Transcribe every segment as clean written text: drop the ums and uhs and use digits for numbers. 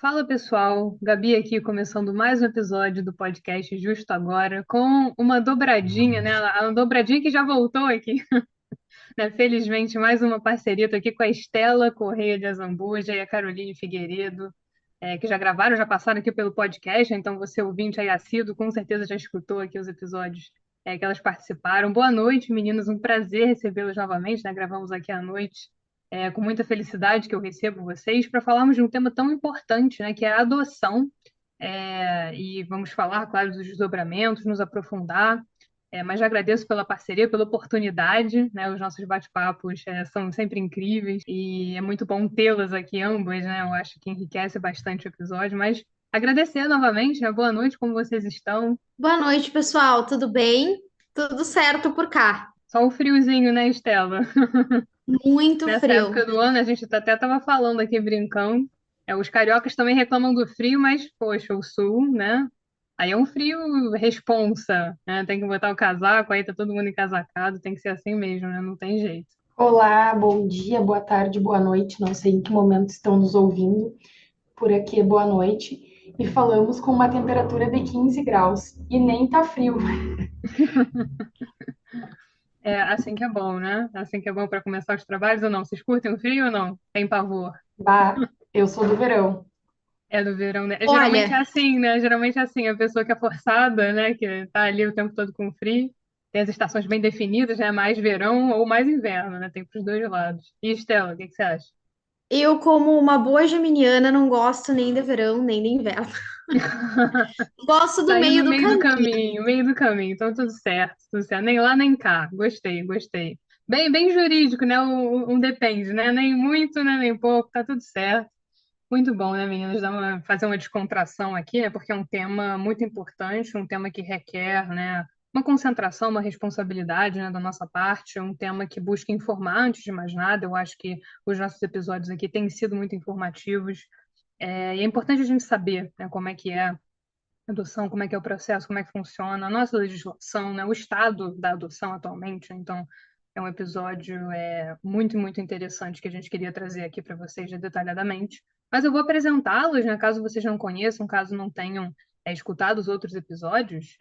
Fala pessoal, Gabi aqui começando mais um episódio do podcast Justo Agora com uma dobradinha, né? A dobradinha que já voltou aqui, né? Felizmente, mais uma parceria. Tô aqui com a Estela Correia de Azambuja e a Caroline Figueiredo, que já gravaram, já passaram aqui pelo podcast, então você ouvinte aí assíduo, com certeza já escutou aqui os episódios que elas participaram. Boa noite, meninas, um prazer recebê-las novamente, né? Gravamos aqui à noite, com muita felicidade que eu recebo vocês para falarmos de um tema tão importante, né? Que é a adoção. E vamos falar, claro, dos desdobramentos, nos aprofundar. Mas já agradeço pela parceria, pela oportunidade, né? Os nossos bate-papos são sempre incríveis e é muito bom tê-las aqui ambas, né? Eu acho que enriquece bastante o episódio, mas agradecer novamente, né? Boa noite, como vocês estão? Boa noite, pessoal. Tudo bem? Tudo certo por cá. Só o friozinho, né, Estela? Muito Nessa frio. época do ano, a gente até estava falando aqui, brincando. Os cariocas também reclamam do frio, mas, poxa, o sul, né? Aí é um frio responsa, né? Tem que botar o casaco, aí tá todo mundo encasacado, tem que ser assim mesmo, né? Não tem jeito. Olá, bom dia, boa tarde, boa noite. Não sei em que momento estão nos ouvindo. Por aqui é boa noite. E falamos com uma temperatura de 15 graus. E nem tá frio. É assim que é bom, né? Assim que é bom para começar os trabalhos ou não? Vocês curtem o frio ou não? Tem pavor? Bah, eu sou do verão. É do verão, né? Geralmente é Olha, assim, né? Geralmente é assim, a pessoa que é forçada, né? Que tá ali o tempo todo com frio. Tem as estações bem definidas, né? Mais verão ou mais inverno, né? Tem pros dois lados. E Estela, o que que você acha? eu, como uma boa geminiana, não gosto nem de verão, nem de inverno. Gosto Tá do aí no meio do meio do caminho. caminho, meio do caminho. Então tudo certo, tudo certo. Nem lá nem cá. Gostei, gostei. Bem jurídico, né? Um depende, né? Nem muito, né? Nem pouco. Tá tudo certo. Muito bom, né, meninas? Fazer uma descontração aqui, né? Porque é um tema muito importante, um tema que requer, né, uma concentração, uma responsabilidade, né, da nossa parte. É um tema que busca informar antes de mais nada. Eu acho que os nossos episódios aqui têm sido muito informativos. E é importante a gente saber, né, como é que é a adoção, como é que é o processo, como é que funciona a nossa legislação, né, o estado da adoção atualmente. Então, é um episódio muito interessante que a gente queria trazer aqui para vocês detalhadamente. Mas eu vou apresentá-los, né, caso vocês não conheçam, caso não tenham escutado os outros episódios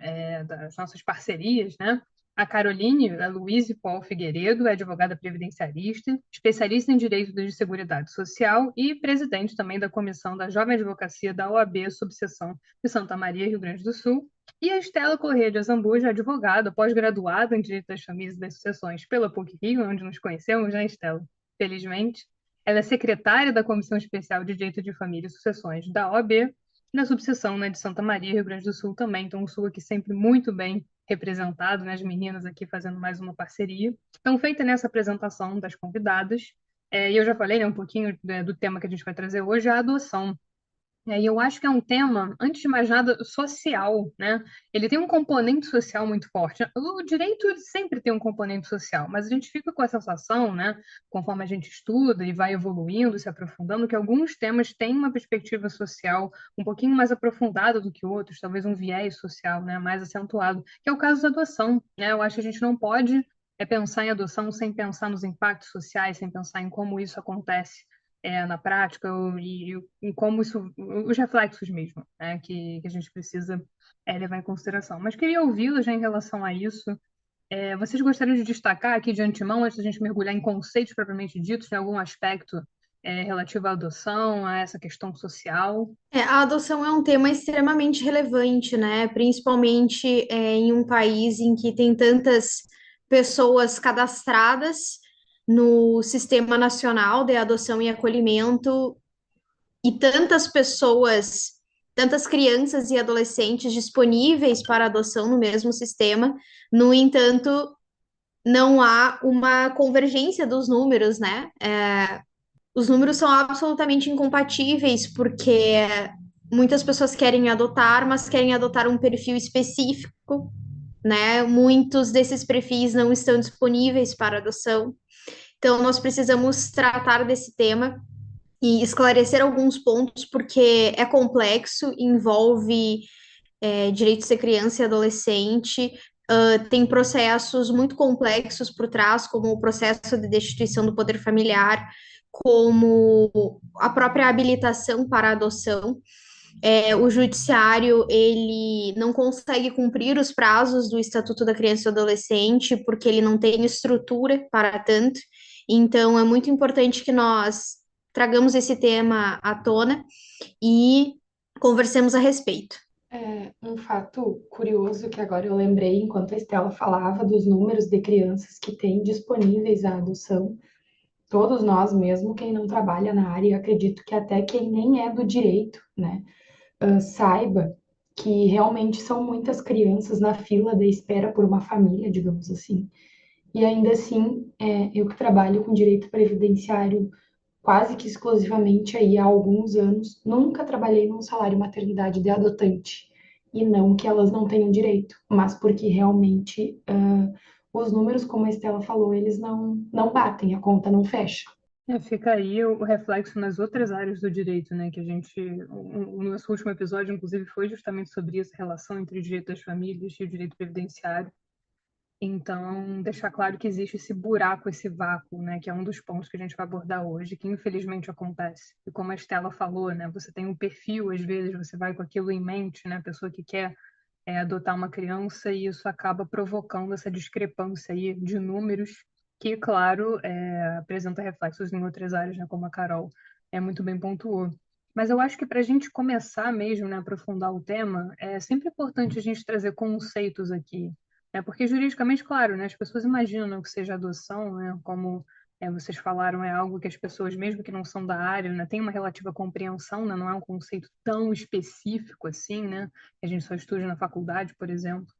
das nossas parcerias, né? A Caroline, a Luíse Paul Figueiredo, é advogada previdenciarista, especialista em direito de seguridade social e presidente também da comissão da Jovem Advocacia da OAB, subseção de Santa Maria, Rio Grande do Sul. E a Estela Corrêa de Azambuja, advogada, pós-graduada em Direito das Famílias e das Sucessões pela PUC-Rio, onde nos conhecemos, né, Estela? Felizmente. Ela é secretária da Comissão Especial de Direito de Família e Sucessões da OAB, na subseção, né, de Santa Maria, Rio Grande do Sul também. Então, o Sul aqui sempre muito bem representado, né, as meninas aqui fazendo mais uma parceria. Então, feita nessa apresentação das convidadas, e eu já falei, né, um pouquinho do tema que a gente vai trazer hoje, a adoção. E eu acho que é um tema, antes de mais nada, social, né? Ele tem um componente social muito forte. O direito ele sempre tem um componente social, mas a gente fica com a sensação, né, conforme a gente estuda e vai evoluindo, se aprofundando, que alguns temas têm uma perspectiva social um pouquinho mais aprofundada do que outros, talvez um viés social, né, mais acentuado, que é o caso da adoção, né? Eu acho que a gente não pode pensar em adoção sem pensar nos impactos sociais, sem pensar em como isso acontece na prática e como isso, os reflexos mesmo, né, que a gente precisa levar em consideração. Mas queria ouvi-lo já em relação a isso. Vocês gostariam de destacar aqui de antemão, antes da gente mergulhar em conceitos propriamente ditos, em algum aspecto relativo à adoção, a essa questão social? A adoção é um tema extremamente relevante, né? Principalmente em um país em que tem tantas pessoas cadastradas no Sistema Nacional de Adoção e Acolhimento e tantas pessoas, tantas crianças e adolescentes disponíveis para adoção no mesmo sistema. No entanto, não há uma convergência dos números, né? Os números são absolutamente incompatíveis, porque muitas pessoas querem adotar, mas querem adotar um perfil específico, né? Muitos desses perfis não estão disponíveis para adoção. Então, nós precisamos tratar desse tema e esclarecer alguns pontos, porque é complexo, envolve direitos de criança e adolescente, tem processos muito complexos por trás, como o processo de destituição do poder familiar, como a própria habilitação para a adoção. O judiciário, ele não consegue cumprir os prazos do Estatuto da Criança e do Adolescente, porque ele não tem estrutura para tanto. Então, é muito importante que nós tragamos esse tema à tona e conversemos a respeito. Um fato curioso que agora eu lembrei, enquanto a Estela falava dos números de crianças que têm disponíveis à adoção, todos nós, mesmo quem não trabalha na área, eu acredito que até quem nem é do direito, né, saiba que realmente são muitas crianças na fila de espera por uma família, digamos assim. E ainda assim, eu que trabalho com direito previdenciário quase que exclusivamente aí há alguns anos, nunca trabalhei num salário maternidade de adotante. E não que elas não tenham direito, mas porque realmente os números, como a Estela falou, eles não batem, a conta não fecha. Fica aí o reflexo nas outras áreas do direito, né? Que a gente, o nosso último episódio, inclusive, foi justamente sobre essa relação entre o direito das famílias e o direito previdenciário. Então, deixar claro que existe esse buraco, esse vácuo, né? Que é um dos pontos que a gente vai abordar hoje, que infelizmente acontece. E como a Estela falou, né? Você tem um perfil, às vezes, você vai com aquilo em mente, né? A pessoa que quer adotar uma criança e isso acaba provocando essa discrepância aí de números que, claro, apresenta reflexos em outras áreas, né, como a Carol muito bem pontuou. Mas eu acho que para a gente começar mesmo, né, aprofundar o tema, é sempre importante a gente trazer conceitos aqui, né, porque juridicamente, claro, né, as pessoas imaginam que seja adoção, né, como vocês falaram, é algo que as pessoas, mesmo que não são da área, né, têm uma relativa compreensão, né, não é um conceito tão específico assim, né, que a gente só estuda na faculdade, por exemplo.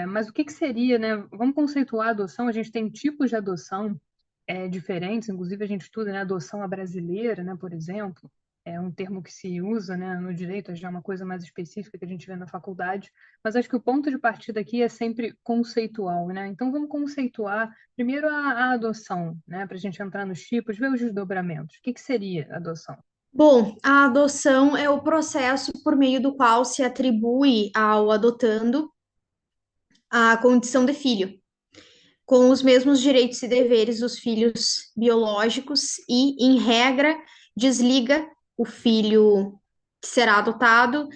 Mas o que que seria, né? Vamos conceituar a adoção. A gente tem tipos de adoção diferentes, inclusive a gente estuda, né, adoção à brasileira, né, por exemplo. É um termo que se usa, né, no direito, já é uma coisa mais específica que a gente vê na faculdade, mas acho que o ponto de partida aqui é sempre conceitual, né? Então vamos conceituar primeiro a adoção, né, para a gente entrar nos tipos, ver os desdobramentos. O que que seria a adoção? Bom, a adoção é o processo por meio do qual se atribui ao adotando a condição de filho, com os mesmos direitos e deveres dos filhos biológicos e, em regra, desliga o filho que será adotado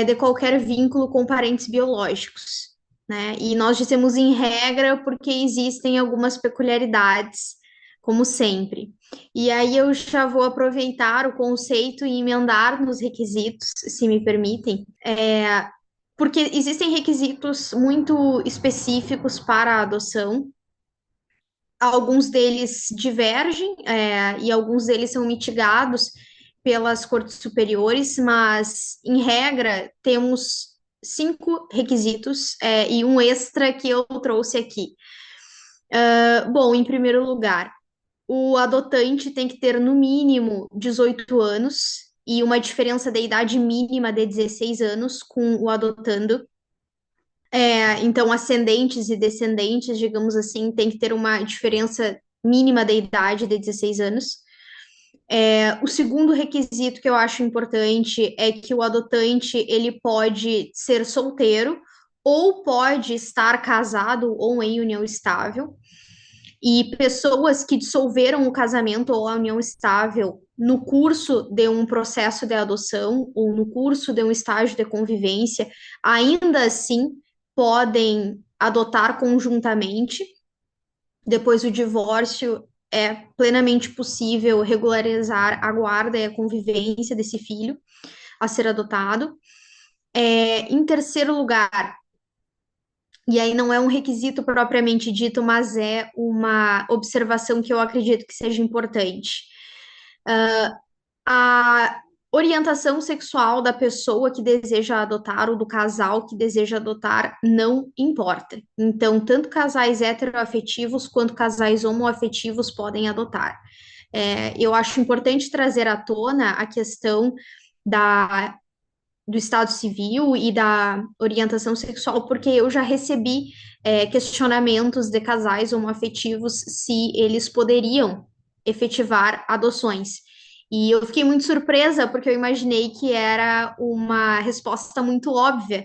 de qualquer vínculo com parentes biológicos, né? E nós dizemos em regra porque existem algumas peculiaridades, como sempre. E aí eu já vou aproveitar o conceito e emendar nos requisitos, se me permitem. Porque existem requisitos muito específicos para a adoção, alguns deles divergem, e alguns deles são mitigados pelas cortes superiores, mas, em regra, temos 5 requisitos, e um extra que eu trouxe aqui. Bom, em primeiro lugar, o adotante tem que ter, no mínimo, 18 anos e uma diferença de idade mínima de 16 anos com o adotando. Então, ascendentes e descendentes, digamos assim, tem que ter uma diferença mínima de idade de 16 anos. O segundo requisito que eu acho importante é que o adotante ele pode ser solteiro ou pode estar casado ou em união estável. E pessoas que dissolveram o casamento ou a união estável no curso de um processo de adoção ou no curso de um estágio de convivência, ainda assim podem adotar conjuntamente. Depois do divórcio, é plenamente possível regularizar a guarda e a convivência desse filho a ser adotado. Em terceiro lugar, e aí não é um requisito propriamente dito, mas é uma observação que eu acredito que seja importante. A orientação sexual da pessoa que deseja adotar ou do casal que deseja adotar não importa. Então, tanto casais heteroafetivos quanto casais homoafetivos podem adotar. Eu acho importante trazer à tona a questão do estado civil e da orientação sexual, porque eu já recebi questionamentos de casais homoafetivos se eles poderiam efetivar adoções. E eu fiquei muito surpresa, porque eu imaginei que era uma resposta muito óbvia,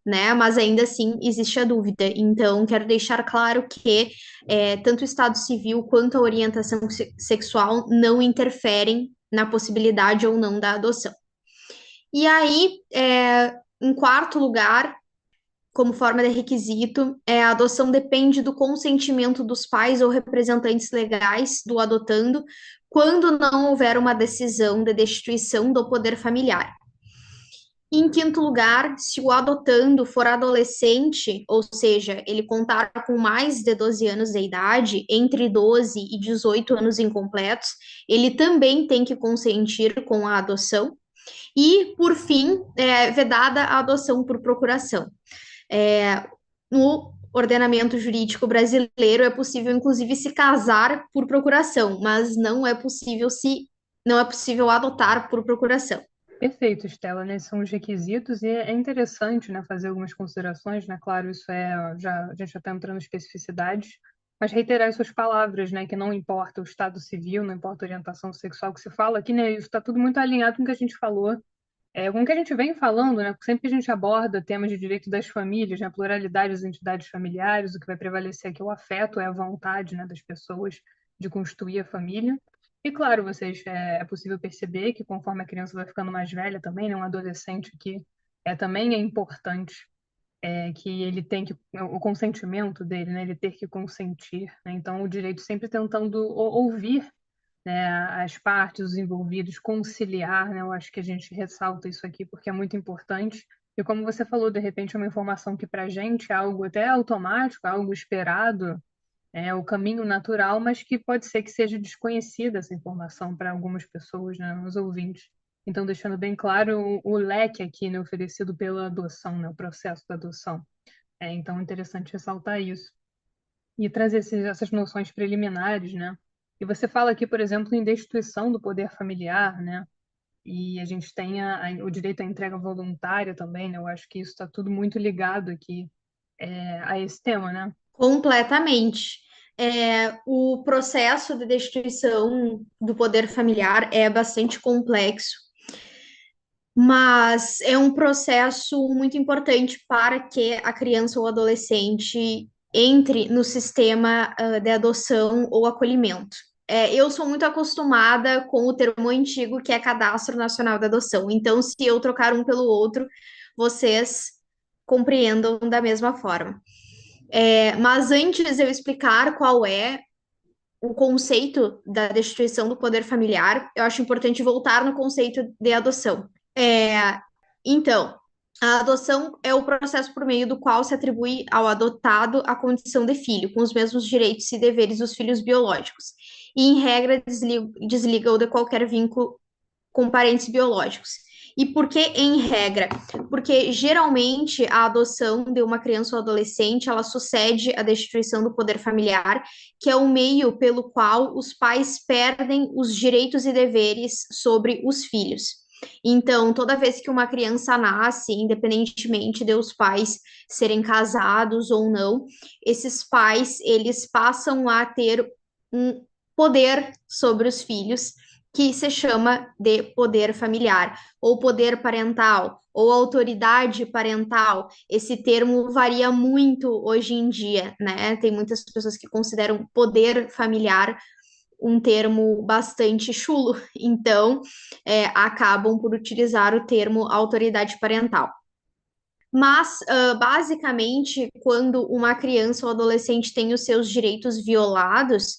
né? Mas ainda assim existe a dúvida. Então, quero deixar claro que tanto o Estado Civil quanto a orientação sexual não interferem na possibilidade ou não da adoção. E aí, em quarto lugar, como forma de requisito, a adoção depende do consentimento dos pais ou representantes legais do adotando, quando não houver uma decisão de destituição do poder familiar. Em quinto lugar, se o adotando for adolescente, ou seja, ele contar com mais de 12 anos de idade, entre 12 e 18 anos incompletos, ele também tem que consentir com a adoção. E, por fim, é vedada a adoção por procuração. No ordenamento jurídico brasileiro é possível, inclusive, se casar por procuração, mas não é possível adotar por procuração. Perfeito, Estela, né? Esses são os requisitos e é interessante, né, fazer algumas considerações, né? Claro, isso a gente já está entrando em especificidades, mas reiterar as suas palavras, né? Que não importa o estado civil, não importa a orientação sexual que se fala aqui, né? Isso está tudo muito alinhado com o que a gente falou, com o que a gente vem falando, né? Sempre que a gente aborda temas de direito das famílias, né? A pluralidade das entidades familiares, o que vai prevalecer aqui é o afeto, é a vontade, né, das pessoas de constituir a família. E claro, é possível perceber que conforme a criança vai ficando mais velha também, né, um adolescente que também é importante, que ele tem que o consentimento dele, né, ele ter que consentir, né, então o direito sempre tentando ouvir, né, as partes, os envolvidos, conciliar, né, eu acho que a gente ressalta isso aqui porque é muito importante. E como você falou, de repente é uma informação que para a gente é algo até automático, algo esperado, é o caminho natural, mas que pode ser que seja desconhecida essa informação para algumas pessoas, né, os ouvintes. Então, deixando bem claro o leque aqui, né, oferecido pela adoção, né, o processo da adoção. Então, é interessante ressaltar isso. E trazer essas noções preliminares, né? E você fala aqui, por exemplo, em destituição do poder familiar, né? E a gente tem o direito à entrega voluntária também, né? Eu acho que isso está tudo muito ligado aqui a esse tema, né? Completamente. O processo de destituição do poder familiar é bastante complexo, mas é um processo muito importante para que a criança ou adolescente entre no sistema de adoção ou acolhimento. Eu sou muito acostumada com o termo antigo que é Cadastro Nacional de Adoção. Então, se eu trocar um pelo outro, vocês compreendam da mesma forma. Mas antes de eu explicar qual é o conceito da destituição do poder familiar, eu acho importante voltar no conceito de adoção. Então, a adoção é o processo por meio do qual se atribui ao adotado a condição de filho, com os mesmos direitos e deveres dos filhos biológicos, e, em regra, desliga-o de qualquer vínculo com parentes biológicos. E por que em regra? Porque geralmente a adoção de uma criança ou adolescente, ela sucede à destituição do poder familiar, que é o meio pelo qual os pais perdem os direitos e deveres sobre os filhos. Então, toda vez que uma criança nasce, independentemente de os pais serem casados ou não, esses pais, eles passam a ter um poder sobre os filhos que se chama de poder familiar, ou poder parental, ou autoridade parental. Esse termo varia muito hoje em dia, né? Tem muitas pessoas que consideram poder familiar um termo bastante chulo, então acabam por utilizar o termo autoridade parental. Mas, basicamente, quando uma criança ou adolescente tem os seus direitos violados,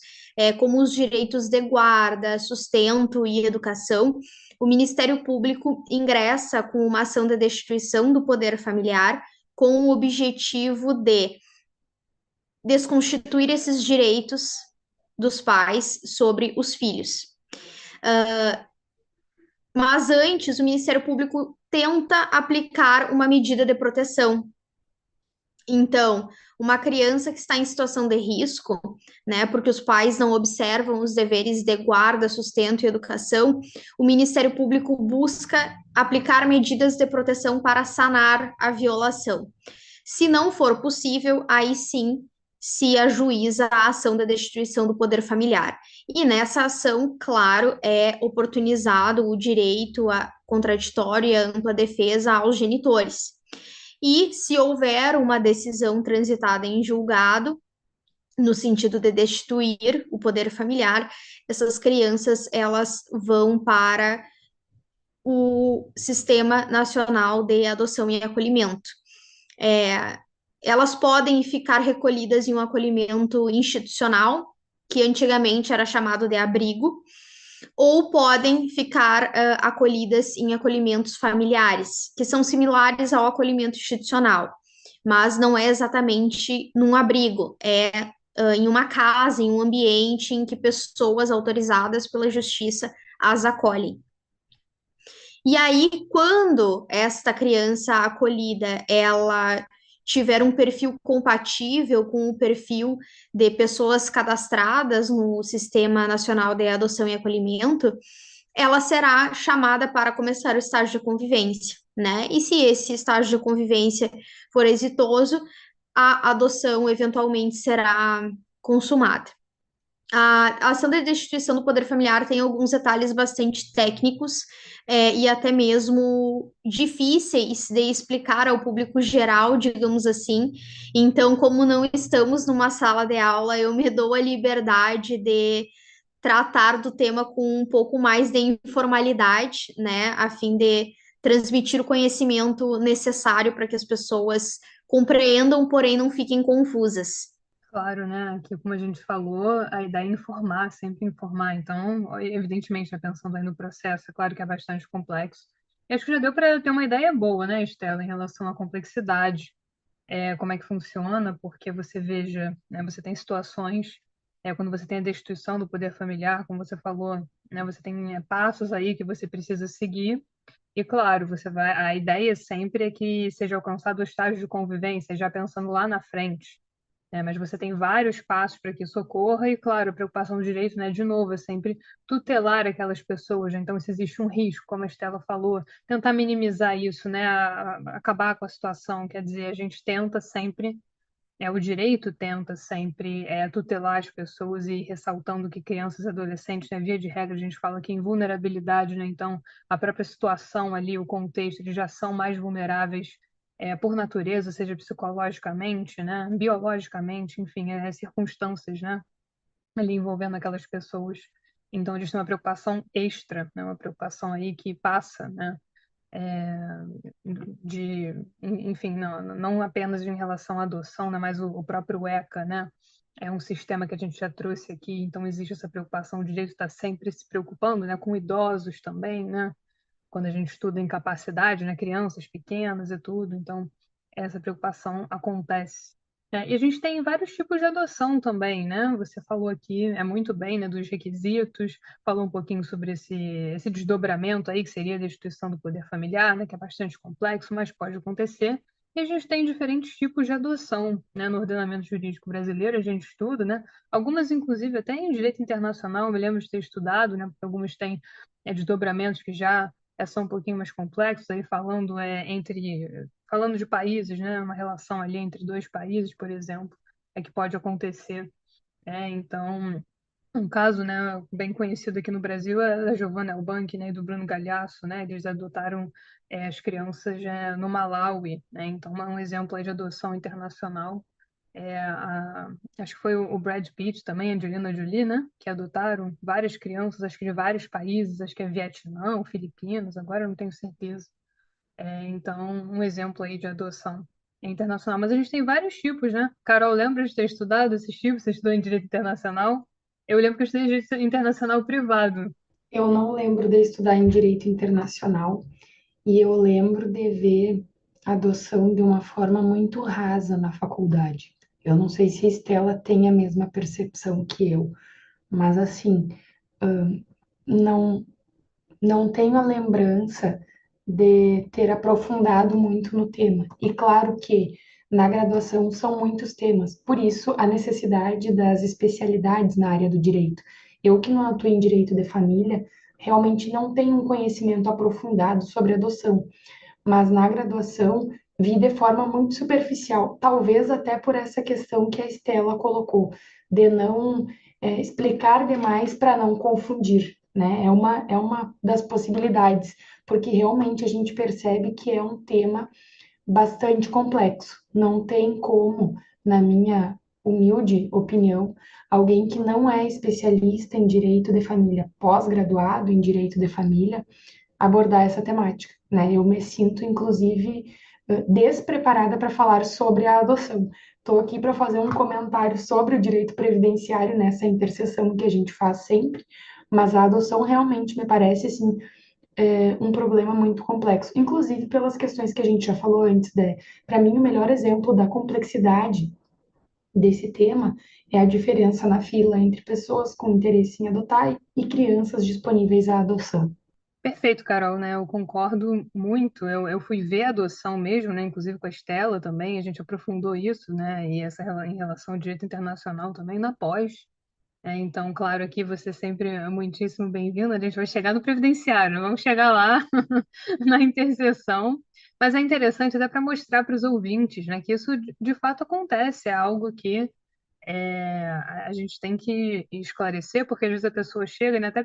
como os direitos de guarda, sustento e educação, o Ministério Público ingressa com uma ação de destituição do poder familiar com o objetivo de desconstituir esses direitos dos pais sobre os filhos. Mas antes, o Ministério Público tenta aplicar uma medida de proteção. Então, uma criança que está em situação de risco, né, porque os pais não observam os deveres de guarda, sustento e educação, o Ministério Público busca aplicar medidas de proteção para sanar a violação. Se não for possível, aí sim se ajuiza a ação da destituição do poder familiar. E nessa ação, claro, é oportunizado o direito a contraditório e a ampla defesa aos genitores. e se houver uma decisão transitada em julgado, no sentido de destituir o poder familiar, essas crianças elas vão para o Sistema Nacional de Adoção e Acolhimento. É, elas podem ficar recolhidas em um acolhimento institucional, que antigamente era chamado de abrigo, ou podem ficar acolhidas em acolhimentos familiares, que são similares ao acolhimento institucional, mas não é exatamente num abrigo, é em uma casa, em um ambiente em que pessoas autorizadas pela justiça as acolhem. E aí, quando esta criança acolhida, ela tiver um perfil compatível com o perfil de pessoas cadastradas no Sistema Nacional de Adoção e Acolhimento, ela será chamada para começar o estágio de convivência, né? E se esse estágio de convivência for exitoso, a adoção eventualmente será consumada. A ação de destituição do poder familiar tem alguns detalhes bastante técnicos e até mesmo difíceis de explicar ao público geral, digamos assim. Então, como não estamos numa sala de aula, eu me dou a liberdade de tratar do tema com um pouco mais de informalidade, né, a fim de transmitir o conhecimento necessário para que as pessoas compreendam, porém não fiquem confusas. Claro, né? Que como a gente falou, a ideia é informar, sempre informar. Então, evidentemente, né, pensando aí no processo, é claro que é bastante complexo. E acho que já deu para ter uma ideia boa, né, Estela, em relação à complexidade, como é que funciona, porque você veja, né, você tem situações, quando você tem a destituição do poder familiar, como você falou, né, você tem passos aí que você precisa seguir. E claro, a ideia sempre é que seja alcançado o estágio de convivência, já pensando lá na frente. Mas você tem vários passos para que isso ocorra, e claro, a preocupação do direito, né, de novo, é sempre tutelar aquelas pessoas, né? Então, se existe um risco, como a Estela falou, tentar minimizar isso, né, acabar com a situação, quer dizer, a gente tenta sempre, o direito tenta sempre tutelar as pessoas e ressaltando que crianças e adolescentes, né, via de regra, a gente fala que em vulnerabilidade, né, então a própria situação ali, o contexto, eles já são mais vulneráveis por natureza, seja psicologicamente, né, biologicamente, enfim, circunstâncias, né, ali envolvendo aquelas pessoas. Então, a gente tem uma preocupação extra, né, uma preocupação aí que passa, né, enfim, não apenas em relação à adoção, né, mas o próprio ECA, né, é um sistema que a gente já trouxe aqui, então existe essa preocupação, o direito está sempre se preocupando, né, com idosos também, né, quando a gente estuda incapacidade, né, crianças pequenas e tudo, então essa preocupação acontece. E a gente tem vários tipos de adoção também, né? Você falou aqui, muito bem, né, dos requisitos, falou um pouquinho sobre esse desdobramento aí, que seria a destituição do poder familiar, né, que é bastante complexo, mas pode acontecer. E a gente tem diferentes tipos de adoção, né, no ordenamento jurídico brasileiro, a gente estuda, né? Algumas, inclusive, até em direito internacional, eu me lembro de ter estudado, né, porque algumas têm desdobramentos que já são um pouquinho mais complexos, aí falando de países, né, uma relação ali entre dois países, por exemplo, que pode acontecer. Então, um caso, né, bem conhecido aqui no Brasil é da Giovanna Elbank, né, e do Bruno Galhaço, né, eles adotaram as crianças no Malawi, né, então é um exemplo aí de adoção internacional. Acho que foi o Brad Pitt também, a Angelina Jolie, né, que adotaram várias crianças, acho que de vários países, acho que é Vietnã, Filipinas, agora eu não tenho certeza. Então, um exemplo aí de adoção internacional. Mas a gente tem vários tipos, né? Carol, lembra de ter estudado esses tipos? Você estudou em direito internacional? Eu lembro que eu estudei em direito internacional privado. Eu não lembro de estudar em direito internacional e eu lembro de ver a adoção de uma forma muito rasa na faculdade. Eu não sei se a Estela tem a mesma percepção que eu, mas assim, não, não tenho a lembrança de ter aprofundado muito no tema. E claro que na graduação são muitos temas, por isso a necessidade das especialidades na área do direito. Eu que não atuo em direito de família, realmente não tenho um conhecimento aprofundado sobre adoção, mas na graduação vi de forma muito superficial, talvez até por essa questão que a Estela colocou, de não explicar demais para não confundir, né? É uma das possibilidades, porque realmente a gente percebe que é um tema bastante complexo. Não tem como, na minha humilde opinião, alguém que não é especialista em direito de família, pós-graduado em direito de família, abordar essa temática, né? Eu me sinto, inclusive, despreparada para falar sobre a adoção. Estou aqui para fazer um comentário sobre o direito previdenciário nessa interseção que a gente faz sempre, mas a adoção realmente me parece, assim, um problema muito complexo, inclusive pelas questões que a gente já falou antes, né? Para mim, o melhor exemplo da complexidade desse tema é a diferença na fila entre pessoas com interesse em adotar e crianças disponíveis à adoção. Perfeito, Carol, né? Eu concordo muito. Eu fui ver a adoção mesmo, né? Inclusive com a Estela também, a gente aprofundou isso, né? E em relação ao direito internacional também na pós. Então, claro, aqui você sempre é muitíssimo bem-vindo. A gente vai chegar no previdenciário, vamos chegar lá na interseção. Mas é interessante até para mostrar para os ouvintes, né, que isso de fato acontece, é algo que a gente tem que esclarecer, porque às vezes a pessoa chega, né, até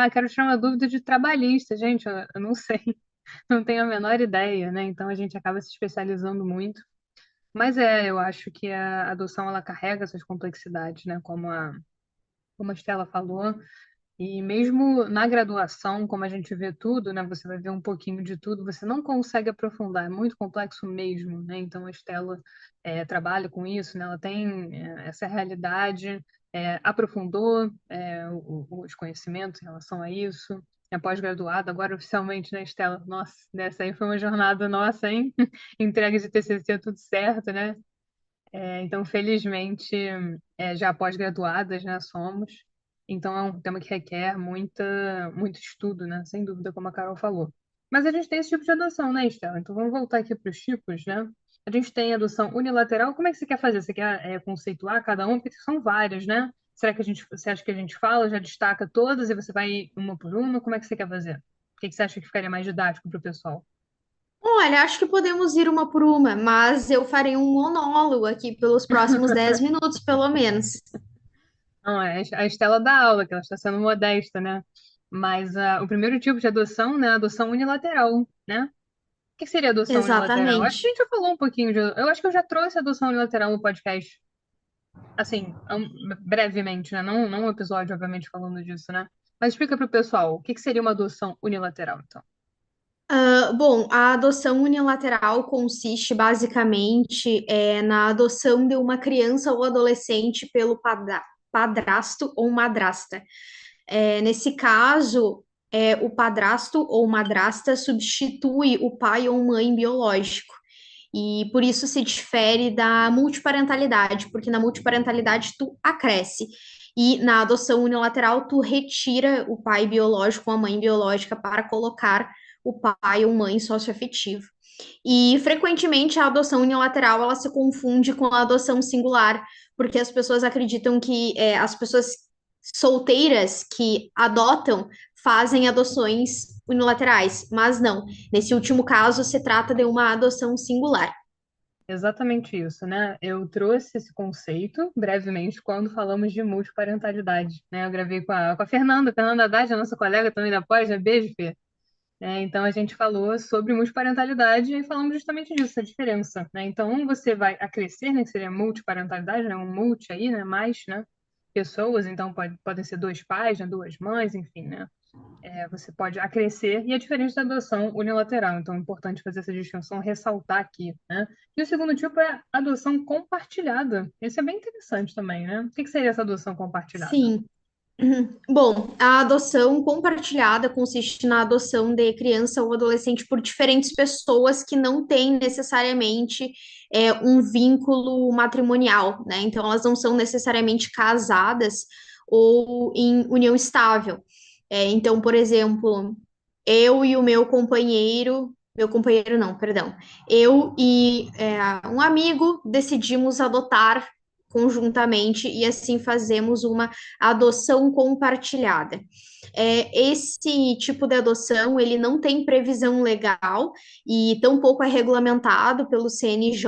quero tirar uma dúvida de trabalhista, gente, eu não sei, não tenho a menor ideia, né? Então a gente acaba se especializando muito. Mas eu acho que a adoção ela carrega essas complexidades, né? Como a Estela falou, e mesmo na graduação, como a gente vê tudo, né, você vai ver um pouquinho de tudo, você não consegue aprofundar, é muito complexo mesmo, né? Então a Estela trabalha com isso, né? Ela tem essa realidade, aprofundou os conhecimentos em relação a isso, é pós-graduada, agora oficialmente, né, Estela? Nossa, dessa aí foi uma jornada nossa, hein? Entrega de TCC, tudo certo, né? Então, felizmente, já pós-graduadas, né, somos. Então, é um tema que requer muito estudo, né? Sem dúvida, como a Carol falou. Mas a gente tem esse tipo de adoção, né, Estela? Então, vamos voltar aqui para os tipos, né? A gente tem adoção unilateral. Como é que você quer fazer? Você quer conceituar cada um? Porque são várias, né? Será que você acha que a gente fala, já destaca todas e você vai uma por uma? Como é que você quer fazer? O que que você acha que ficaria mais didático para o pessoal? Olha, acho que podemos ir uma por uma, mas eu farei um monólogo aqui pelos próximos 10 minutos, pelo menos. Não, é a Estela da aula, que ela está sendo modesta, né? Mas o primeiro tipo de adoção, né? A adoção unilateral, né? O que seria adoção unilateral? Acho que a Exatamente. gente já falou um pouquinho de. Eu acho que eu já trouxe a adoção unilateral no podcast, assim, brevemente, né? Não um episódio, obviamente, falando disso, né? Mas explica para o pessoal, o que seria uma adoção unilateral, então? Bom, a adoção unilateral consiste basicamente na adoção de uma criança ou adolescente pelo padrasto ou madrasta. Nesse caso, o padrasto ou madrasta substitui o pai ou mãe biológico. E por isso se difere da multiparentalidade, porque na multiparentalidade tu acresce. E na adoção unilateral, tu retira o pai biológico ou a mãe biológica para colocar o pai ou mãe socioafetivo. E frequentemente a adoção unilateral ela se confunde com a adoção singular, porque as pessoas acreditam que as pessoas solteiras que adotam fazem adoções unilaterais, mas não. Nesse último caso, se trata de uma adoção singular. Exatamente isso, né? Eu trouxe esse conceito brevemente quando falamos de multiparentalidade, né? Eu gravei com a Fernanda Haddad, a nossa colega também da pós, né? Beijo, Fê. Então, a gente falou sobre multiparentalidade e falamos justamente disso, a diferença, né? Então, você vai acrescer, né, que seria multiparentalidade, né, um multi aí, né, mais, né, pessoas, então podem ser dois pais, né, duas mães, enfim, né? Você pode acrescer e é diferente da adoção unilateral, então é importante fazer essa distinção, ressaltar aqui, né? E o segundo tipo é a adoção compartilhada. Esse é bem interessante também, né? O que seria essa adoção compartilhada? Sim. Bom, a adoção compartilhada consiste na adoção de criança ou adolescente por diferentes pessoas que não têm necessariamente um vínculo matrimonial, né? Então, elas não são necessariamente casadas ou em união estável. Então, por exemplo, eu e o meu companheiro não, perdão, eu e um amigo decidimos adotar conjuntamente e assim fazemos uma adoção compartilhada. Esse tipo de adoção, ele não tem previsão legal e tampouco é regulamentado pelo CNJ,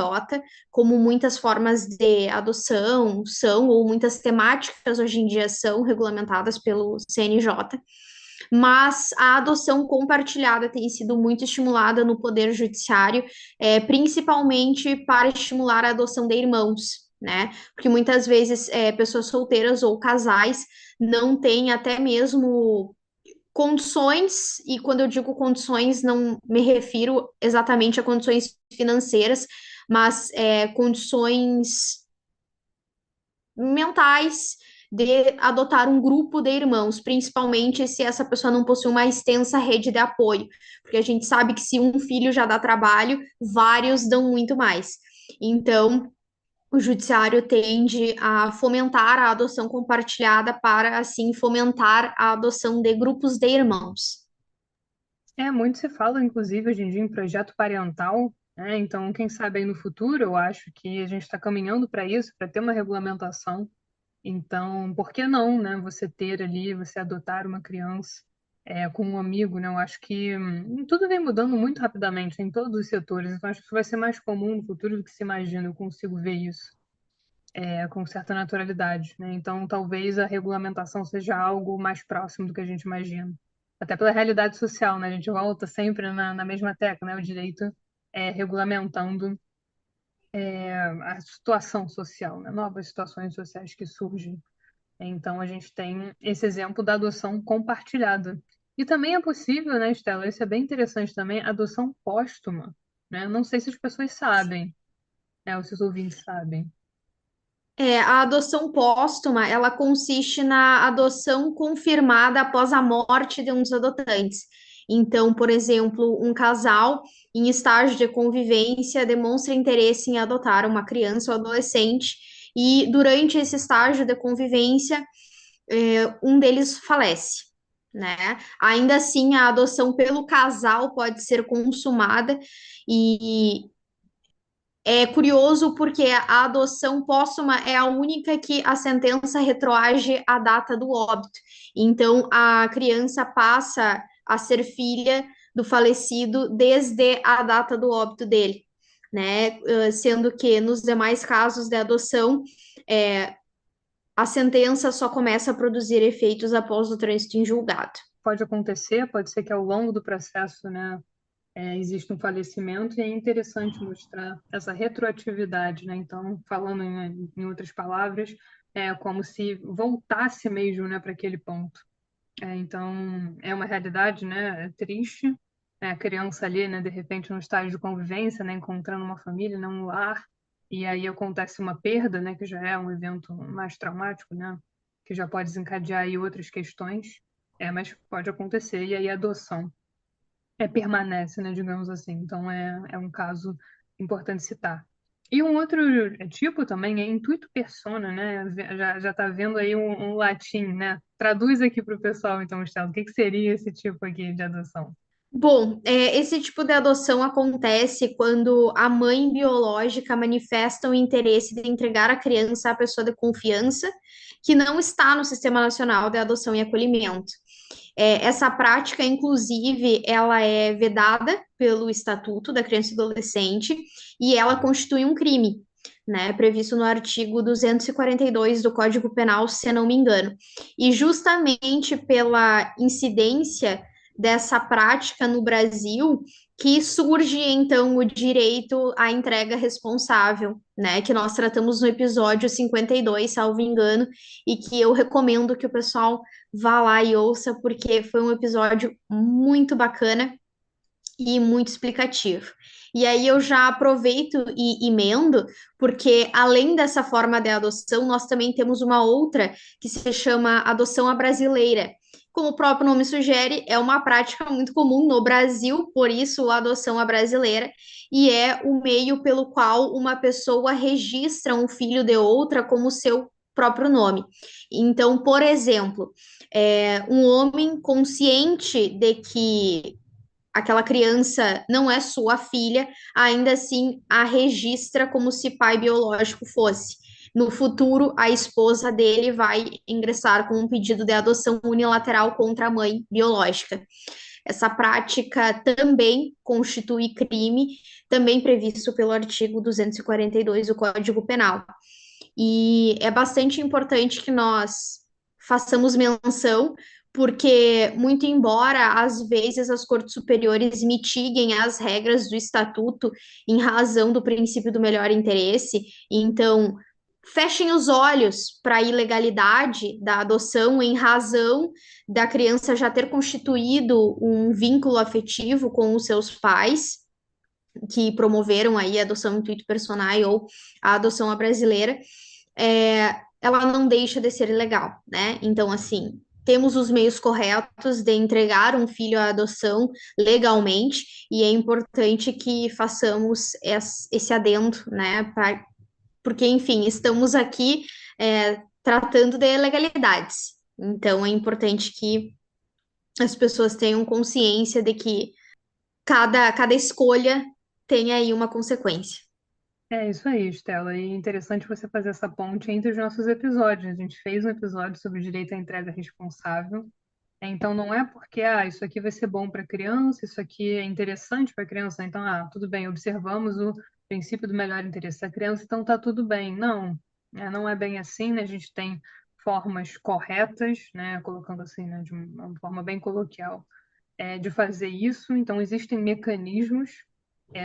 como muitas formas de adoção são, ou muitas temáticas hoje em dia são regulamentadas pelo CNJ. mas a adoção compartilhada tem sido muito estimulada no Poder Judiciário, principalmente para estimular a adoção de irmãos, né? Porque muitas vezes pessoas solteiras ou casais não têm até mesmo condições, e quando eu digo condições, não me refiro exatamente a condições financeiras, mas condições mentais de adotar um grupo de irmãos, principalmente se essa pessoa não possui uma extensa rede de apoio, porque a gente sabe que se um filho já dá trabalho, vários dão muito mais. Então, o judiciário tende a fomentar a adoção compartilhada para, assim, fomentar a adoção de grupos de irmãos. Muito se fala, inclusive, hoje em dia em projeto parental, né? Então, quem sabe aí no futuro, eu acho que a gente está caminhando para isso, para ter uma regulamentação. Então, por que não, né? Você ter ali, você adotar uma criança com um amigo, né? Eu acho que tudo vem mudando muito rapidamente em todos os setores. Então, acho que isso vai ser mais comum no futuro do que se imagina. Eu consigo ver isso com certa naturalidade, né? Então, talvez a regulamentação seja algo mais próximo do que a gente imagina. Até pela realidade social, né? A gente volta sempre na mesma tecla, né? O direito regulamentando a situação social, né? Novas situações sociais que surgem. Então, a gente tem esse exemplo da adoção compartilhada. E também é possível, né, Estela? Isso é bem interessante também, adoção póstuma, né? Não sei se as pessoas sabem, né? Ou se os ouvintes sabem. A adoção póstuma, ela consiste na adoção confirmada após a morte de um dos adotantes. Então, por exemplo, um casal em estágio de convivência demonstra interesse em adotar uma criança ou adolescente e durante esse estágio de convivência, um deles falece, né? Ainda assim, a adoção pelo casal pode ser consumada e é curioso porque a adoção póstuma é a única que a sentença retroage à data do óbito. Então, a criança passa a ser filha do falecido desde a data do óbito dele, né? Sendo que nos demais casos de adoção, a sentença só começa a produzir efeitos após o trânsito em julgado. Pode acontecer, pode ser que ao longo do processo, né, existe um falecimento e é interessante mostrar essa retroatividade, né? Então, falando em outras palavras, é como se voltasse mesmo, né, para aquele ponto. Então, é uma realidade, né, triste. A criança ali, né, de repente, num estágio de convivência, né, encontrando uma família, né, um lar, e aí acontece uma perda, né, que já é um evento mais traumático, né, que já pode desencadear aí outras questões, mas pode acontecer, e aí a adoção permanece, né, digamos assim. Então, é um caso importante citar. E um outro tipo também é intuito persona, né? Já está vendo aí um latim, né? Traduz aqui para o pessoal, então, Gustavo, o que seria esse tipo aqui de adoção? Bom, esse tipo de adoção acontece quando a mãe biológica manifesta o interesse de entregar a criança à pessoa de confiança que não está no Sistema Nacional de Adoção e Acolhimento. Essa prática, inclusive, ela é vedada pelo Estatuto da Criança e Adolescente e ela constitui um crime, né, previsto no artigo 242 do Código Penal, se não me engano. E justamente pela incidência dessa prática no Brasil que surge então o direito à entrega responsável, né, que nós tratamos no episódio 52, salvo engano, e que eu recomendo que o pessoal vá lá e ouça, porque foi um episódio muito bacana e muito explicativo. E aí eu já aproveito e emendo, porque além dessa forma de adoção, nós também temos uma outra que se chama adoção à brasileira. Como o próprio nome sugere, é uma prática muito comum no Brasil, por isso a adoção à brasileira, e é o meio pelo qual uma pessoa registra um filho de outra como seu próprio nome. Então, por exemplo, um homem consciente de que aquela criança não é sua filha, ainda assim a registra como se pai biológico fosse. No futuro, a esposa dele vai ingressar com um pedido de adoção unilateral contra a mãe biológica. Essa prática também constitui crime, também previsto pelo artigo 242 do Código Penal. E é bastante importante que nós façamos menção, porque, muito embora às vezes as cortes superiores mitiguem as regras do estatuto em razão do princípio do melhor interesse, então fechem os olhos para a ilegalidade da adoção em razão da criança já ter constituído um vínculo afetivo com os seus pais, que promoveram aí a adoção intuito personae ou a adoção à brasileira, ela não deixa de ser ilegal, né? Então, assim, temos os meios corretos de entregar um filho à adoção legalmente, e é importante que façamos esse adendo, né? Porque, enfim, estamos aqui tratando de legalidades. Então, é importante que as pessoas tenham consciência de que cada escolha tem aí uma consequência. É isso aí, Estela. E é interessante você fazer essa ponte entre os nossos episódios. A gente fez um episódio sobre o direito à entrega responsável. Então, não é porque, isso aqui vai ser bom para a criança, isso aqui é interessante para a criança, então, tudo bem, observamos o princípio do melhor interesse da criança, então tá tudo bem. Não, não é bem assim, né? A gente tem formas corretas, né? Colocando assim, né? De uma forma bem coloquial, de fazer isso. Então, existem mecanismos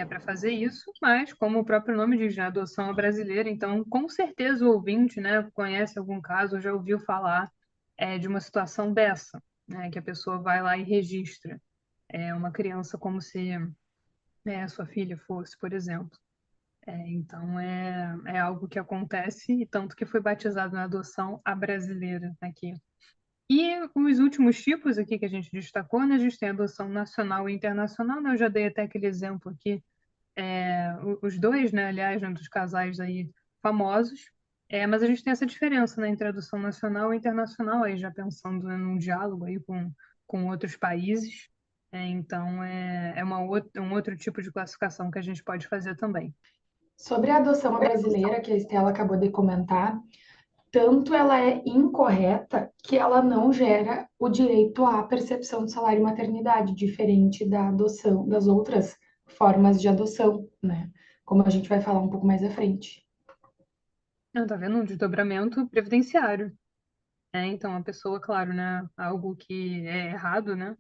para fazer isso, mas, como o próprio nome diz, né, adoção é brasileira, então, com certeza o ouvinte, né, conhece algum caso, ou já ouviu falar de uma situação dessa, né, que a pessoa vai lá e registra uma criança como se sua filha fosse, por exemplo. Então, é algo que acontece, e tanto que foi batizado na adoção à brasileira aqui. E os últimos tipos aqui que a gente destacou, né, a gente tem a adoção nacional e internacional, né, eu já dei até aquele exemplo aqui, os dois, né, aliás, né, dos casais aí famosos, mas a gente tem essa diferença, né, entre a adoção nacional e internacional, aí já pensando, né, num diálogo aí com outros países, então um outro tipo de classificação que a gente pode fazer também. Sobre a adoção brasileira, que a Estela acabou de comentar, tanto ela é incorreta que ela não gera o direito à percepção do salário maternidade, diferente da adoção, das outras formas de adoção, né? Como a gente vai falar um pouco mais à frente. Não, tá vendo? Um desdobramento previdenciário. Então, a pessoa, claro, né, algo que é errado, né,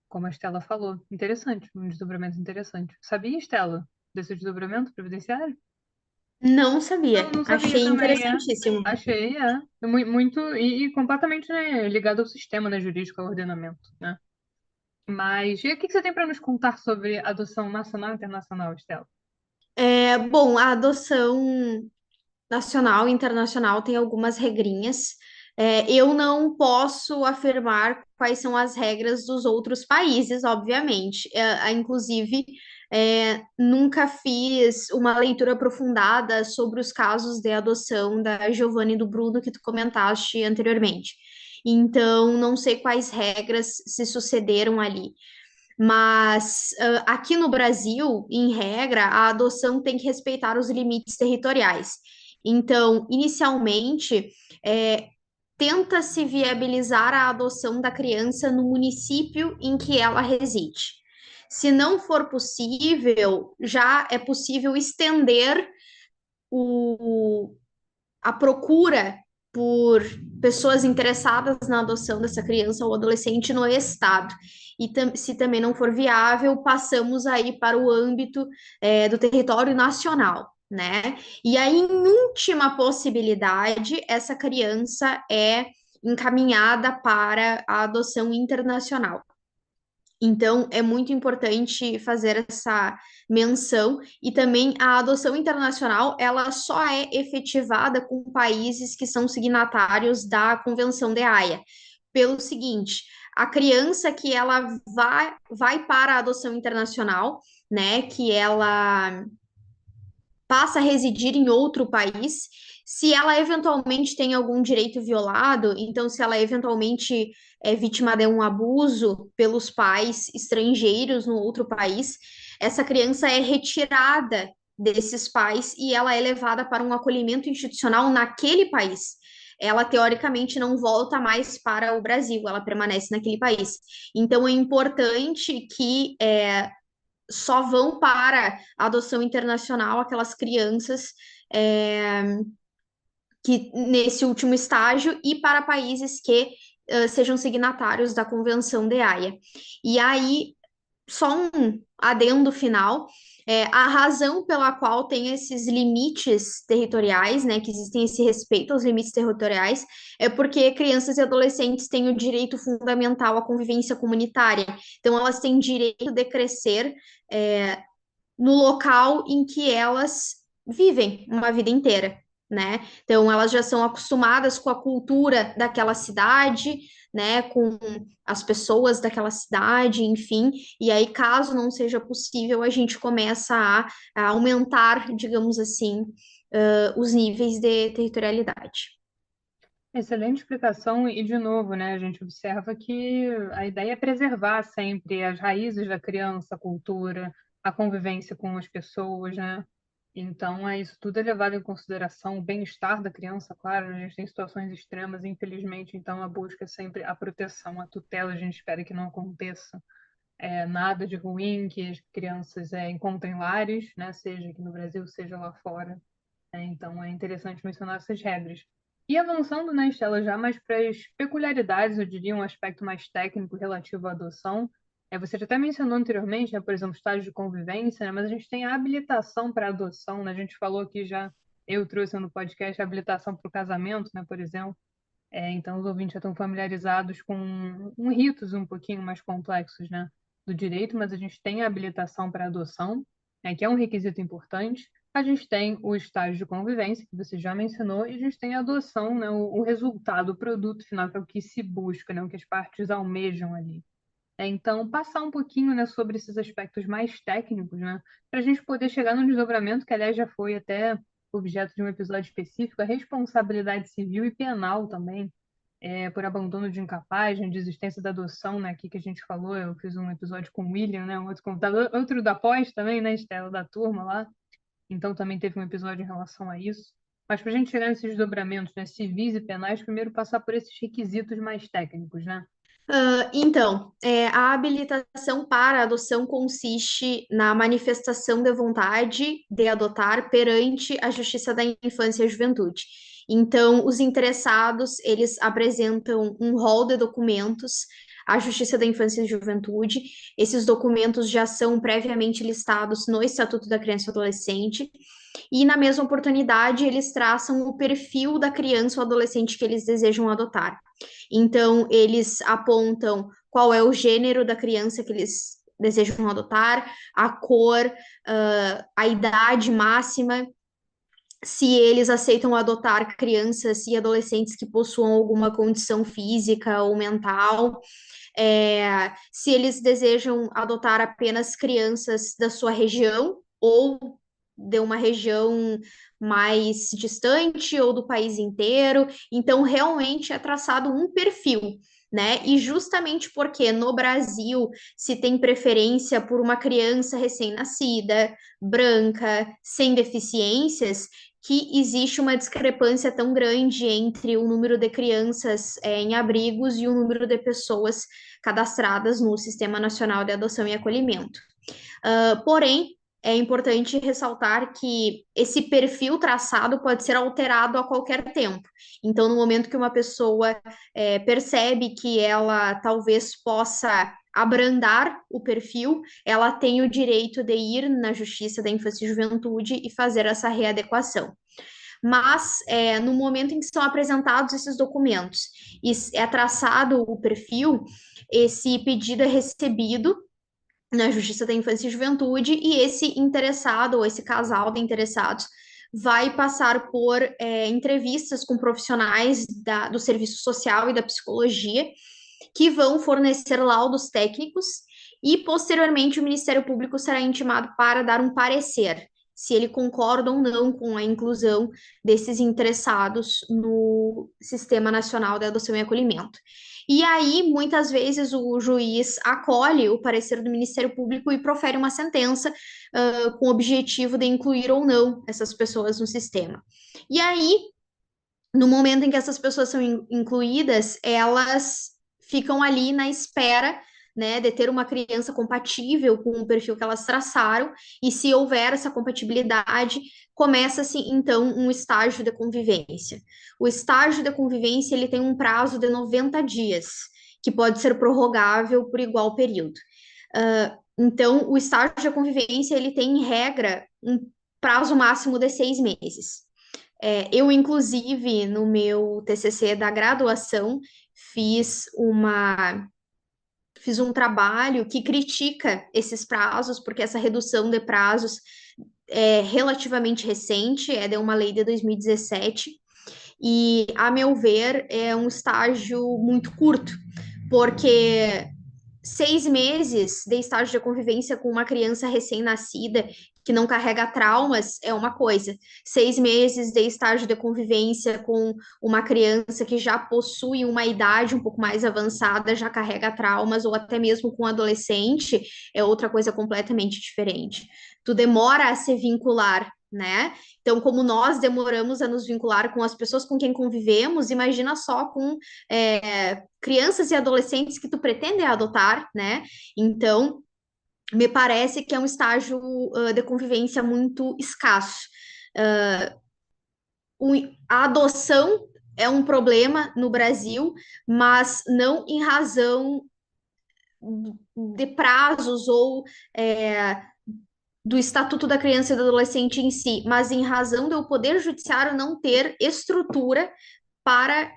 como a Estela falou. Interessante, um desdobramento interessante. Sabia, Estela, desse desdobramento previdenciário? Não sabia. Não, não sabia Achei também, interessantíssimo. Achei, muito, e completamente, né, ligado ao sistema, né, jurídico, ao ordenamento, né? Mas, e o que que você tem para nos contar sobre adoção nacional e internacional, Estela? Bom, a adoção nacional e internacional tem algumas regrinhas. Eu não posso afirmar quais são as regras dos outros países, obviamente. Inclusive, nunca fiz uma leitura aprofundada sobre os casos de adoção da Giovanna e do Bruno que tu comentaste anteriormente. Então, não sei quais regras se sucederam ali. Mas aqui no Brasil, em regra, a adoção tem que respeitar os limites territoriais. Então, inicialmente, tenta-se viabilizar a adoção da criança no município em que ela reside. Se não for possível, já é possível estender o, a procura por pessoas interessadas na adoção dessa criança ou adolescente no estado. E se também não for viável, passamos aí para o âmbito do território nacional, né? E aí, em última possibilidade, essa criança é encaminhada para a adoção internacional. Então, é muito importante fazer essa menção e também a adoção internacional, ela só é efetivada com países que são signatários da Convenção de Haia. Pelo seguinte, a criança que ela vai para a adoção internacional, né, que ela passa a residir em outro país, se ela eventualmente tem algum direito violado, então se ela eventualmente é vítima de um abuso pelos pais estrangeiros no outro país, essa criança é retirada desses pais e ela é levada para um acolhimento institucional naquele país. Ela teoricamente não volta mais para o Brasil, ela permanece naquele país. Então é importante que só vão para a adoção internacional aquelas crianças que nesse último estágio e para países que sejam signatários da Convenção de Haia. E aí, só um adendo final, a razão pela qual tem esses limites territoriais, né, que existem esse respeito aos limites territoriais, é porque crianças e adolescentes têm o direito fundamental à convivência comunitária. Então, elas têm direito de crescer no local em que elas vivem uma vida inteira, né? Então, elas já são acostumadas com a cultura daquela cidade, né? Com as pessoas daquela cidade, enfim. E aí, caso não seja possível, a gente começa a aumentar, digamos assim, os níveis de territorialidade. Excelente explicação, e de novo, né, a gente observa que a ideia é preservar sempre as raízes da criança, a cultura, a convivência com as pessoas, né? Então, isso tudo é levado em consideração, o bem-estar da criança, claro, né? A gente tem situações extremas, infelizmente, então a busca é sempre a proteção, a tutela, a gente espera que não aconteça nada de ruim, que as crianças encontrem lares, né? Seja aqui no Brasil, seja lá fora. Então é interessante mencionar essas regras. E avançando, né, Estela, já mais para as peculiaridades, eu diria um aspecto mais técnico relativo à adoção. Você já até mencionou anteriormente, né, por exemplo, estágio de convivência, né, mas a gente tem a habilitação para adoção, né, a gente falou aqui já, eu trouxe no podcast a habilitação para o casamento, né, por exemplo. Então os ouvintes já estão familiarizados com ritos um pouquinho mais complexos, né, do direito, mas a gente tem a habilitação para adoção, né, que é um requisito importante. A gente tem o estágio de convivência, que você já mencionou, e a gente tem a adoção, né, o resultado, o produto final, que é o que se busca, né, o que as partes almejam ali. Então, passar um pouquinho, né, sobre esses aspectos mais técnicos, né, para a gente poder chegar no desdobramento, que aliás já foi até objeto de um episódio específico, a responsabilidade civil e penal também, por abandono de incapaz, né, desistência da adoção, né, aqui que a gente falou, eu fiz um episódio com o William, né, um outro convidado, outro da pós também, né, Estela, da turma lá, então também teve um episódio em relação a isso. Mas para a gente chegar nesses desdobramentos, né, civis e penais, primeiro passar por esses requisitos mais técnicos, né? Então, a habilitação para a adoção consiste na manifestação de vontade de adotar perante a Justiça da Infância e a Juventude. Então, os interessados, eles apresentam um rol de documentos à Justiça da Infância e Juventude. Esses documentos já são previamente listados no Estatuto da Criança e do Adolescente. E, na mesma oportunidade, eles traçam o perfil da criança ou adolescente que eles desejam adotar. Então, eles apontam qual é o gênero da criança que eles desejam adotar, a cor, a idade máxima, se eles aceitam adotar crianças e adolescentes que possuam alguma condição física ou mental, se eles desejam adotar apenas crianças da sua região ou de uma região mais distante ou do país inteiro. Então, realmente é traçado um perfil, né? E justamente porque no Brasil se tem preferência por uma criança recém-nascida, branca, sem deficiências, que existe uma discrepância tão grande entre o número de crianças em abrigos e o número de pessoas cadastradas no Sistema Nacional de Adoção e Acolhimento. Porém, é importante ressaltar que esse perfil traçado pode ser alterado a qualquer tempo. Então, no momento que uma pessoa percebe que ela talvez possa abrandar o perfil, ela tem o direito de ir na Justiça da Infância e Juventude e fazer essa readequação. Mas, no momento em que são apresentados esses documentos e é traçado o perfil, esse pedido é recebido na Justiça da Infância e Juventude e esse interessado ou esse casal de interessados vai passar por entrevistas com profissionais do serviço social e da psicologia que vão fornecer laudos técnicos e, posteriormente, o Ministério Público será intimado para dar um parecer, se ele concorda ou não com a inclusão desses interessados no Sistema Nacional de Adoção e Acolhimento. E aí, muitas vezes, o juiz acolhe o parecer do Ministério Público e profere uma sentença com o objetivo de incluir ou não essas pessoas no sistema. E aí, no momento em que essas pessoas são incluídas, elas ficam ali na espera né, de ter uma criança compatível com o perfil que elas traçaram, e se houver essa compatibilidade, começa-se então um estágio de convivência. O estágio de convivência ele tem um prazo de 90 dias, que pode ser prorrogável por igual período. Então, o estágio de convivência ele tem, em regra, um prazo máximo de 6 meses. Eu, inclusive, no meu TCC da graduação, fiz um trabalho que critica esses prazos, porque essa redução de prazos é relativamente recente, é de uma lei de 2017, e, a meu ver, é um estágio muito curto, porque 6 meses de estágio de convivência com uma criança recém-nascida que não carrega traumas é uma coisa. 6 meses de estágio de convivência com uma criança que já possui uma idade um pouco mais avançada, já carrega traumas, ou até mesmo com um adolescente, é outra coisa completamente diferente. Tu demora a se vincular, né? Então, como nós demoramos a nos vincular com as pessoas com quem convivemos, imagina só com crianças e adolescentes que tu pretende adotar, né? Então, me parece que é um estágio de convivência muito escasso. A adoção é um problema no Brasil, mas não em razão de prazos ou do Estatuto da Criança e do Adolescente em si, mas em razão do Poder Judiciário não ter estrutura para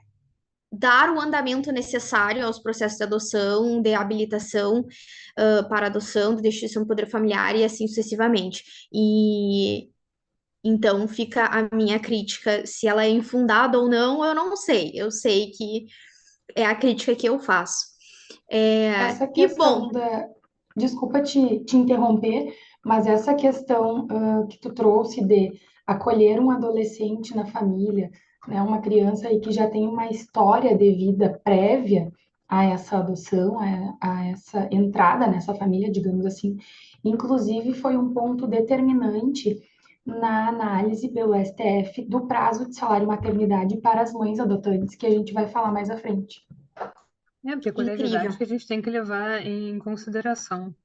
dar o andamento necessário aos processos de adoção, de habilitação para adoção, de destituição do poder familiar e assim sucessivamente. E então fica a minha crítica, se ela é infundada ou não, eu não sei. Eu sei que é a crítica que eu faço. Essa E bom, questão da. Desculpa te interromper, mas essa questão que tu trouxe de acolher um adolescente na família, né, uma criança aí que já tem uma história de vida prévia a essa adoção, a essa entrada nessa família, digamos assim, inclusive foi um ponto determinante na análise pelo STF do prazo de salário maternidade para as mães adotantes, que a gente vai falar mais à frente. Peculiaridades incrível. que a gente tem que levar em consideração.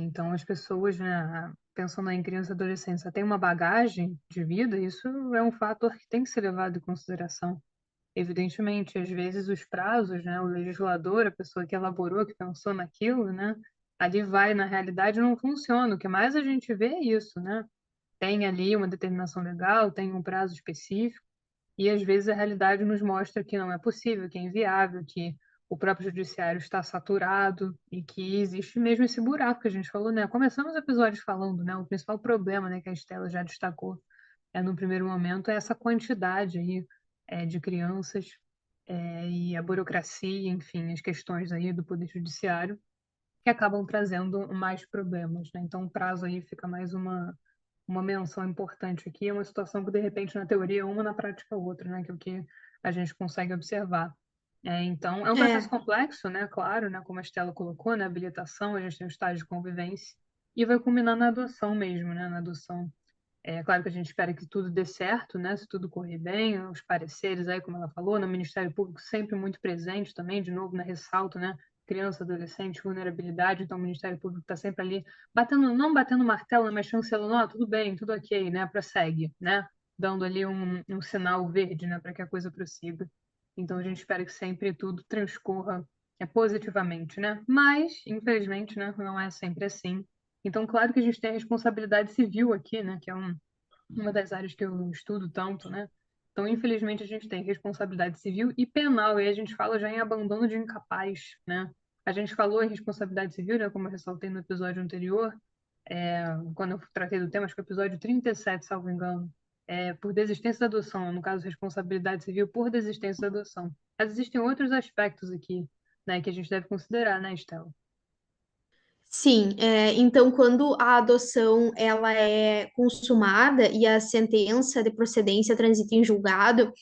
Então, as pessoas, né, pensando em criança e adolescência, têm uma bagagem de vida, isso é um fator que tem que ser levado em consideração. Evidentemente, às vezes os prazos, né, o legislador, a pessoa que elaborou, que pensou naquilo, né, ali vai, na realidade não funciona. O que mais a gente vê é isso, né? Tem ali uma determinação legal, tem um prazo específico, e às vezes a realidade nos mostra que não é possível, que é inviável, que o próprio judiciário está saturado e que existe mesmo esse buraco que a gente falou, né? Começamos o episódio falando, né? O principal problema, né, que a Estela já destacou, no primeiro momento, é essa quantidade aí de crianças e a burocracia, enfim, as questões aí do Poder Judiciário que acabam trazendo mais problemas, né? Então, o prazo aí fica mais uma menção importante aqui, é uma situação que, de repente, na teoria é uma, na prática é outra, né? Que é o que a gente consegue observar. Então, é um processo complexo, né? Claro, né? Como a Estela colocou, né? Habilitação, a gente tem o estágio de convivência e vai culminar na adoção mesmo, né? Na adoção. É claro que a gente espera que tudo dê certo, né? Se tudo correr bem, os pareceres aí, como ela falou, no Ministério Público sempre muito presente também, de novo, né? Ressalto, né? Criança, adolescente, vulnerabilidade, então o Ministério Público está sempre ali batendo, não batendo martelo, mas chancelando, tudo bem, tudo ok, né? Prossegue, né? Dando ali um sinal verde, né? Para que a coisa prossiga. Então a gente espera que sempre tudo transcorra positivamente, né? Mas, infelizmente, né? Não é sempre assim. Então, claro que a gente tem a responsabilidade civil aqui, né? Que é uma das áreas que eu estudo tanto, né? Então, infelizmente, a gente tem responsabilidade civil e penal, e a gente fala já em abandono de incapaz, né? A gente falou em responsabilidade civil, né? Como eu ressaltei no episódio anterior, quando eu tratei do tema, acho que é o episódio 37, salvo engano, por desistência da adoção, no caso, responsabilidade civil por desistência da adoção. Mas existem outros aspectos aqui, né? Que a gente deve considerar, né, Estela? Sim, então quando a adoção ela é consumada e a sentença de procedência transita em julgado,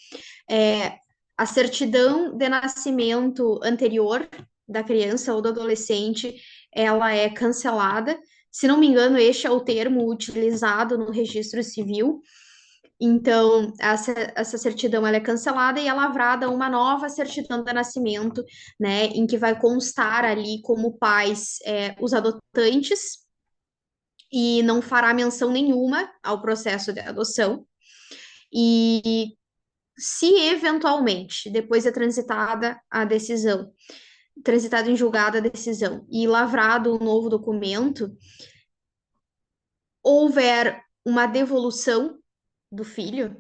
a certidão de nascimento anterior da criança ou do adolescente, ela é cancelada. Se não me engano, este é o termo utilizado no registro civil. Então, essa certidão ela é cancelada e é lavrada uma nova certidão de nascimento, né, em que vai constar ali como pais os adotantes e não fará menção nenhuma ao processo de adoção. E se eventualmente, depois de transitada a decisão, transitada em julgado a decisão e lavrado um novo documento, houver uma devolução do filho,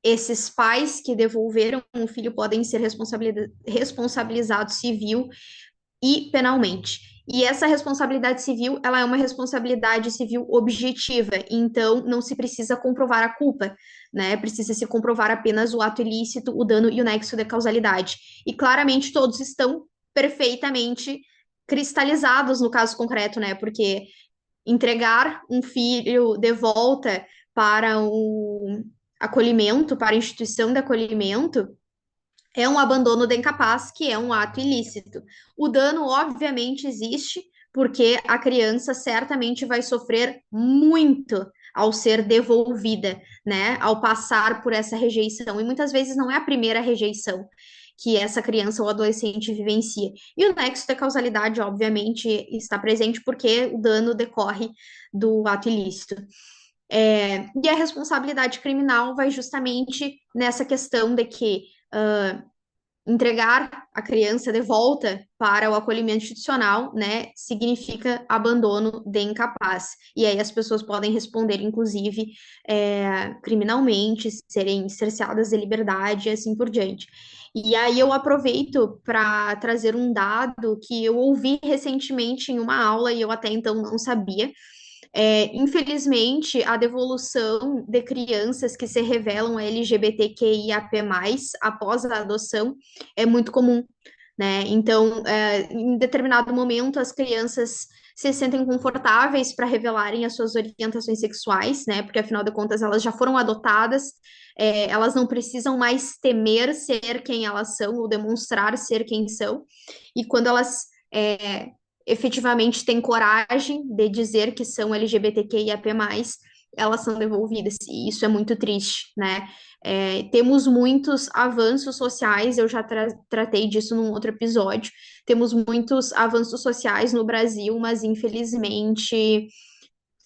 esses pais que devolveram o filho podem ser responsabilizados civil e penalmente. E essa responsabilidade civil, ela é uma responsabilidade civil objetiva, então não se precisa comprovar a culpa, né? Precisa se comprovar apenas o ato ilícito, o dano e o nexo de causalidade. E claramente todos estão perfeitamente cristalizados no caso concreto, né? Porque entregar um filho de volta para o acolhimento, para a instituição de acolhimento, é um abandono de incapaz, que é um ato ilícito. O dano, obviamente, existe, porque a criança certamente vai sofrer muito ao ser devolvida, né? Ao passar por essa rejeição. E muitas vezes não é a primeira rejeição que essa criança ou adolescente vivencia. E o nexo da causalidade, obviamente, está presente porque o dano decorre do ato ilícito. E a responsabilidade criminal vai justamente nessa questão de que entregar a criança de volta para o acolhimento institucional, né, significa abandono de incapaz. E aí as pessoas podem responder, inclusive, criminalmente, serem cerceadas de liberdade e assim por diante. E aí eu aproveito para trazer um dado que eu ouvi recentemente em uma aula e eu até então não sabia. Infelizmente, a devolução de crianças que se revelam LGBTQIAP+, após a adoção, é muito comum, né? Então, em determinado momento, as crianças se sentem confortáveis para revelarem as suas orientações sexuais, né? Porque, afinal de contas, elas já foram adotadas, elas não precisam mais temer ser quem elas são ou demonstrar ser quem são. E quando elas efetivamente têm coragem de dizer que são LGBTQIAP+, elas são devolvidas, e isso é muito triste, né? Temos muitos avanços sociais, eu já tratei disso num outro episódio, temos muitos avanços sociais no Brasil, mas infelizmente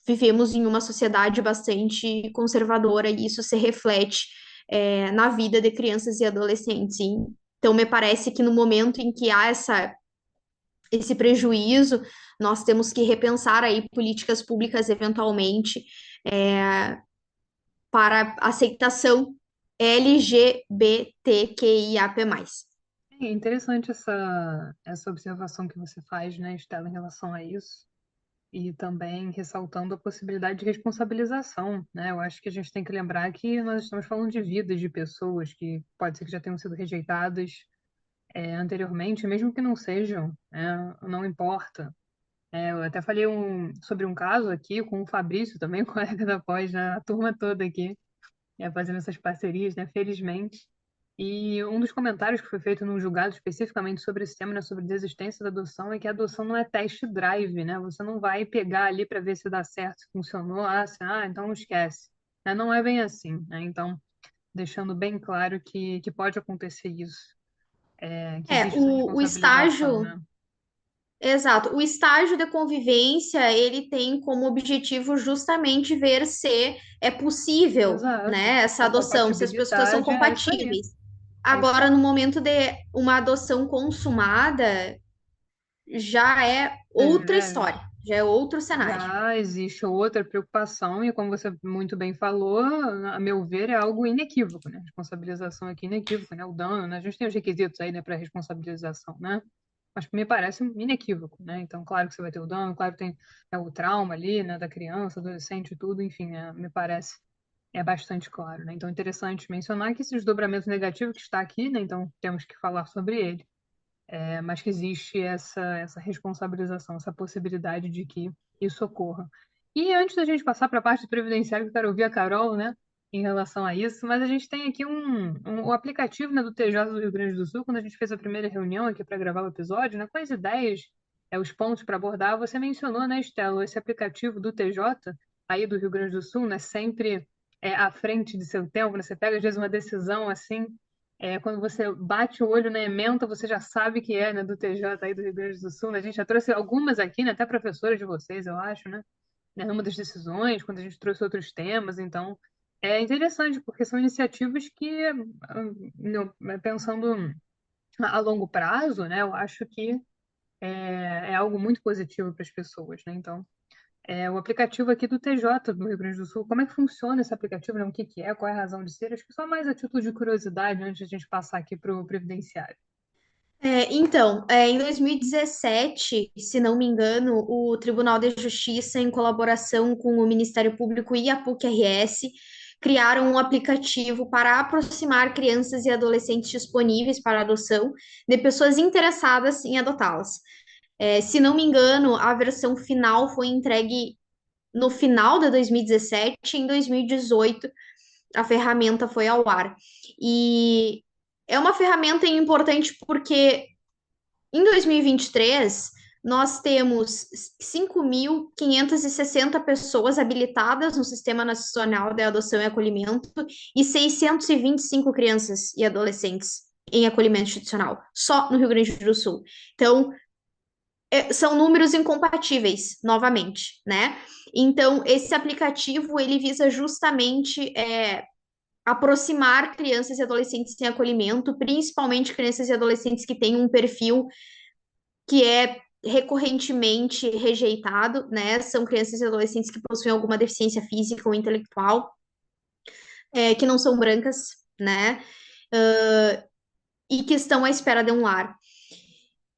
vivemos em uma sociedade bastante conservadora e isso se reflete na vida de crianças e adolescentes. Então, me parece que no momento em que há esse prejuízo, nós temos que repensar aí políticas públicas eventualmente para aceitação LGBTQIAP+. É interessante essa observação que você faz, né, Estela, em relação a isso. E também ressaltando a possibilidade de responsabilização, né? Eu acho que a gente tem que lembrar que nós estamos falando de vidas de pessoas que pode ser que já tenham sido rejeitadas anteriormente, mesmo que não sejam, né? Não importa. Eu até falei sobre um caso aqui com o Fabrício, também colega da pós, né? A turma toda aqui, fazendo essas parcerias, né? Felizmente. E um dos comentários que foi feito num julgado especificamente sobre esse tema, né, sobre desistência da adoção, é que a adoção não é test drive, né? Você não vai pegar ali para ver se dá certo, se funcionou, então não esquece. Né? Não é bem assim, né? Então, deixando bem claro que pode acontecer isso, que existe essa O responsabilização, estágio, né? exato, o estágio de convivência, ele tem como objetivo justamente ver se é possível, Exato. né, essa A adoção, se as pessoas são compatibilidade é isso aí. compatíveis. É isso Agora, aí. no momento de uma adoção consumada, já é outra É, história, já é outro cenário. já existe outra preocupação, e como você muito bem falou, a meu ver, é algo inequívoco, né? Responsabilização aqui inequívoco, né? O dano, né? A gente tem os requisitos aí, né, para responsabilização, né? Mas me parece inequívoco, né? Então, claro que você vai ter o dano, claro que tem o trauma ali, né, da criança, adolescente, tudo, enfim, me parece bastante claro, né? Então, é interessante mencionar que esse desdobramento negativo que está aqui, né? Então, temos que falar sobre ele, mas que existe essa responsabilização, essa possibilidade de que isso ocorra. E antes da gente passar para a parte do previdenciário, que eu quero ouvir a Carol, né, em relação a isso, mas a gente tem aqui o aplicativo, né, do TJ do Rio Grande do Sul, quando a gente fez a primeira reunião aqui para gravar o episódio, né, com as ideias, os pontos para abordar, você mencionou, né, Estela, esse aplicativo do TJ, aí do Rio Grande do Sul, né, sempre à frente de seu tempo, né? Você pega, às vezes, uma decisão assim, quando você bate o olho na ementa, você já sabe que é, né, do TJ aí do Rio Grande do Sul, né? A gente já trouxe algumas aqui, né, até professoras de vocês, eu acho, né, numa das decisões, quando a gente trouxe outros temas, então é interessante, porque são iniciativas que, pensando a longo prazo, né, eu acho que é algo muito positivo para as pessoas, né? Então, o aplicativo aqui do TJ do Rio Grande do Sul, como é que funciona esse aplicativo, né? O que que é, qual é a razão de ser? Acho que só mais a título de curiosidade antes de a gente passar aqui para o previdenciário. Em 2017, se não me engano, o Tribunal de Justiça, em colaboração com o Ministério Público e a PUC-RS, criaram um aplicativo para aproximar crianças e adolescentes disponíveis para adoção de pessoas interessadas em adotá-las. Se não me engano, a versão final foi entregue no final de 2017, em 2018 a ferramenta foi ao ar. E é uma ferramenta importante porque em 2023, nós temos 5.560 pessoas habilitadas no Sistema Nacional de Adoção e Acolhimento e 625 crianças e adolescentes em acolhimento institucional, só no Rio Grande do Sul. Então, são números incompatíveis, novamente, né? Então, esse aplicativo, ele visa justamente aproximar crianças e adolescentes em acolhimento, principalmente crianças e adolescentes que têm um perfil que é recorrentemente rejeitado, né? São crianças e adolescentes que possuem alguma deficiência física ou intelectual, que não são brancas, né? E que estão à espera de um lar.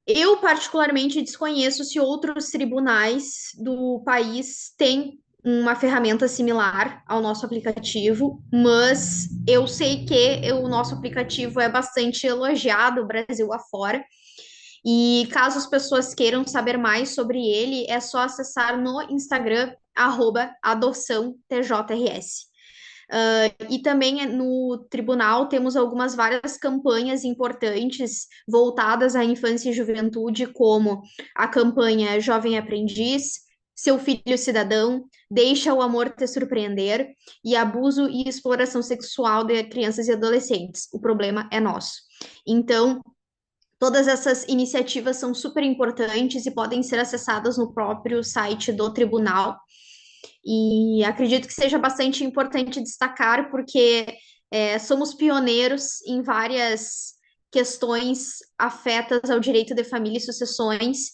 Eu, particularmente, desconheço se outros tribunais do país têm uma ferramenta similar ao nosso aplicativo, mas eu sei que o nosso aplicativo é bastante elogiado Brasil afora. E caso as pessoas queiram saber mais sobre ele, é só acessar no Instagram, @adoçãotjrs. E também no tribunal temos algumas várias campanhas importantes voltadas à infância e juventude, como a campanha Jovem Aprendiz, Seu Filho Cidadão, Deixa o Amor Te Surpreender e abuso e exploração sexual de crianças e adolescentes. O problema é nosso. Então, todas essas iniciativas são super importantes e podem ser acessadas no próprio site do tribunal. E acredito que seja bastante importante destacar, porque somos pioneiros em várias questões afetas ao direito de família e sucessões,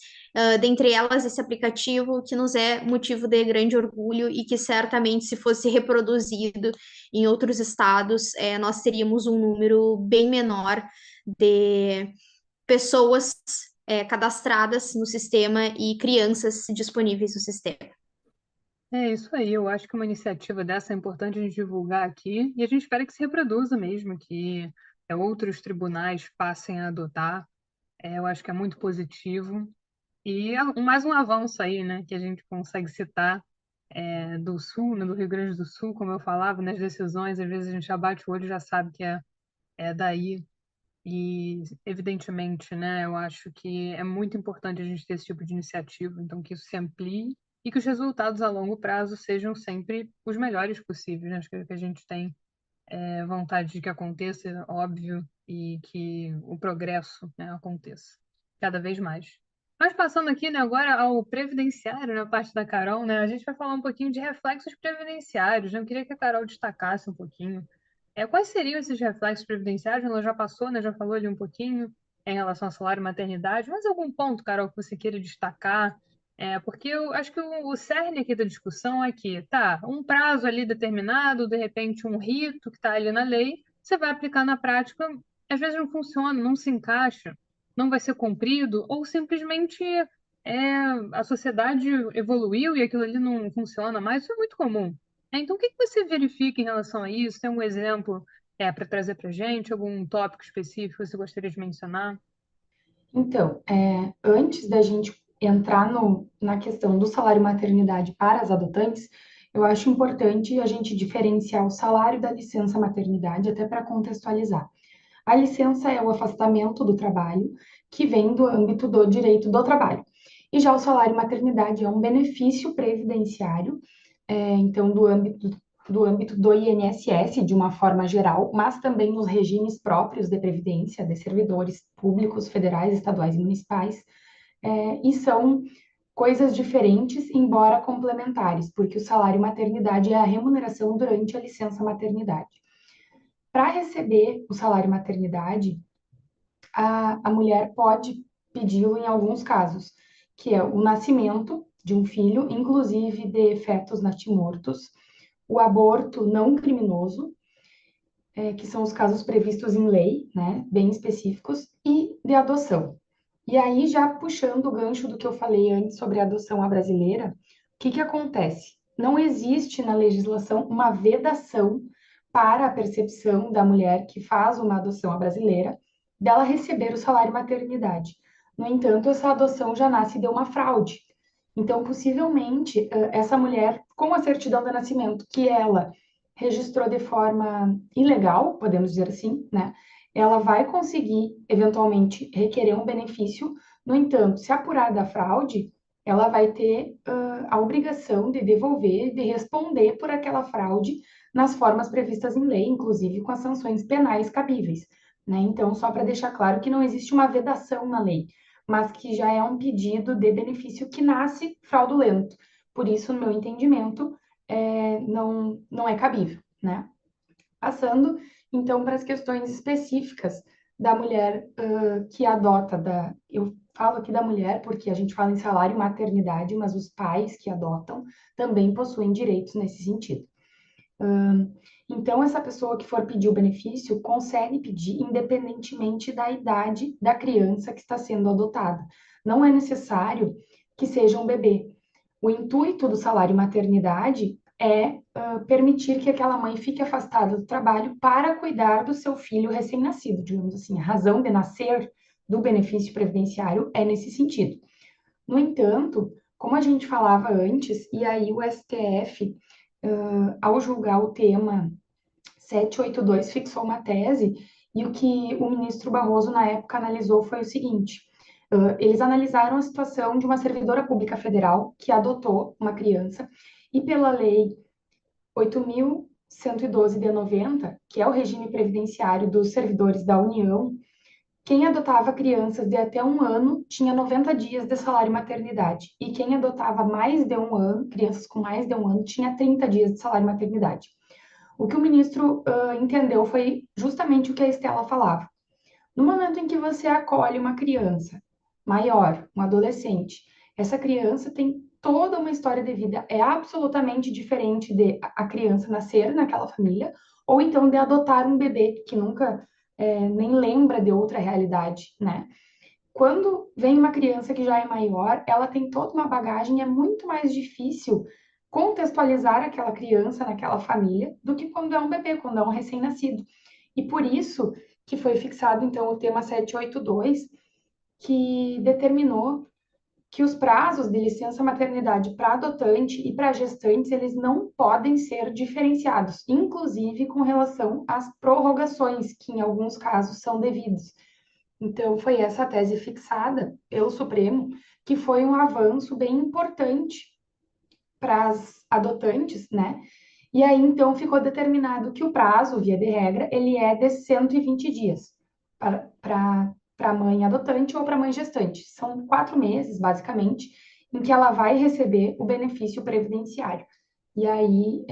dentre elas esse aplicativo que nos é motivo de grande orgulho e que certamente, se fosse reproduzido em outros estados, nós teríamos um número bem menor de pessoas cadastradas no sistema e crianças disponíveis no sistema. É isso aí, eu acho que uma iniciativa dessa é importante a gente divulgar aqui e a gente espera que se reproduza mesmo, que outros tribunais passem a adotar. Eu acho que é muito positivo. E mais um avanço aí, né, que a gente consegue citar do Sul, né, do Rio Grande do Sul, como eu falava, nas decisões, às vezes a gente já bate o olho e já sabe que é daí. E, evidentemente, né, eu acho que é muito importante a gente ter esse tipo de iniciativa, então que isso se amplie e que os resultados a longo prazo sejam sempre os melhores possíveis, né? Acho que a gente tem vontade de que aconteça, óbvio, e que o progresso, né, aconteça cada vez mais. Mas passando aqui, né, agora ao previdenciário, na parte da Carol, né, a gente vai falar um pouquinho de reflexos previdenciários, né? Eu queria que a Carol destacasse um pouquinho quais seriam esses reflexos previdenciários. Ela já passou, né, já falou ali um pouquinho em relação ao salário e maternidade, mas algum ponto, Carol, que você queira destacar? Porque eu acho que o cerne aqui da discussão é que, tá, um prazo ali determinado, de repente um rito que está ali na lei, você vai aplicar na prática, às vezes não funciona, não se encaixa, não vai ser cumprido, ou simplesmente a sociedade evoluiu e aquilo ali não funciona mais. Isso é muito comum. Então, o que que você verifica em relação a isso? Tem algum exemplo para trazer para a gente? Algum tópico específico que você gostaria de mencionar? Então, antes da gente entrar na questão do salário maternidade para as adotantes, eu acho importante a gente diferenciar o salário da licença maternidade, até para contextualizar. A licença é o afastamento do trabalho, que vem do âmbito do direito do trabalho. E já o salário maternidade é um benefício previdenciário, então, do âmbito do âmbito do INSS, de uma forma geral, mas também nos regimes próprios de previdência de servidores públicos, federais, estaduais e municipais, e são coisas diferentes, embora complementares, porque o salário maternidade é a remuneração durante a licença maternidade. Para receber o salário maternidade, a mulher pode pedi-lo em alguns casos, que é o nascimento de um filho, inclusive de fetos natimortos, o aborto não criminoso, que são os casos previstos em lei, né, bem específicos, e de adoção. E aí, já puxando o gancho do que eu falei antes sobre a adoção à brasileira, o que que acontece? Não existe na legislação uma vedação para a percepção da mulher que faz uma adoção à brasileira dela receber o salário maternidade. No entanto, essa adoção já nasce de uma fraude. Então, possivelmente, essa mulher, com a certidão de nascimento que ela registrou de forma ilegal, podemos dizer assim, né? Ela vai conseguir, eventualmente, requerer um benefício. No entanto, se apurar da fraude, ela vai ter a obrigação de devolver, de responder por aquela fraude nas formas previstas em lei, inclusive com as sanções penais cabíveis, né? Então, só para deixar claro que não existe uma vedação na lei, mas que já é um pedido de benefício que nasce fraudulento. Por isso, no meu entendimento, não é cabível, né? Passando, então, para as questões específicas da mulher que adota, eu falo aqui da mulher porque a gente fala em salário e maternidade, mas os pais que adotam também possuem direitos nesse sentido. Então, essa pessoa que for pedir o benefício consegue pedir independentemente da idade da criança que está sendo adotada. Não é necessário que seja um bebê. O intuito do salário maternidade é permitir que aquela mãe fique afastada do trabalho para cuidar do seu filho recém-nascido, digamos assim. A razão de nascer do benefício previdenciário é nesse sentido. No entanto, como a gente falava antes, e aí o STF, ao julgar o tema 782, fixou uma tese, e o que o ministro Barroso, na época, analisou foi o seguinte: eles analisaram a situação de uma servidora pública federal que adotou uma criança, e pela lei 8.112 de 90, que é o regime previdenciário dos servidores da União, quem adotava crianças de até 1 ano tinha 90 dias de salário maternidade. E quem adotava mais de 1 ano, crianças com mais de 1 ano, tinha 30 dias de salário maternidade. O que o ministro entendeu foi justamente o que a Estela falava. No momento em que você acolhe uma criança maior, um adolescente, essa criança tem toda uma história de vida, é absolutamente diferente de a criança nascer naquela família, ou então de adotar um bebê que nunca nem lembra de outra realidade, né? Quando vem uma criança que já é maior, ela tem toda uma bagagem, é muito mais difícil contextualizar aquela criança naquela família do que quando é um bebê, quando é um recém-nascido. E por isso que foi fixado, então, o tema 782, que determinou que os prazos de licença maternidade para adotante e para gestantes, eles não podem ser diferenciados, inclusive com relação às prorrogações, que em alguns casos são devidos. Então, foi essa a tese fixada pelo Supremo, que foi um avanço bem importante para as adotantes, né? E aí, então, ficou determinado que o prazo, via de regra, ele é de 120 dias para a mãe adotante ou para a mãe gestante. São 4 meses, basicamente, em que ela vai receber o benefício previdenciário. E aí,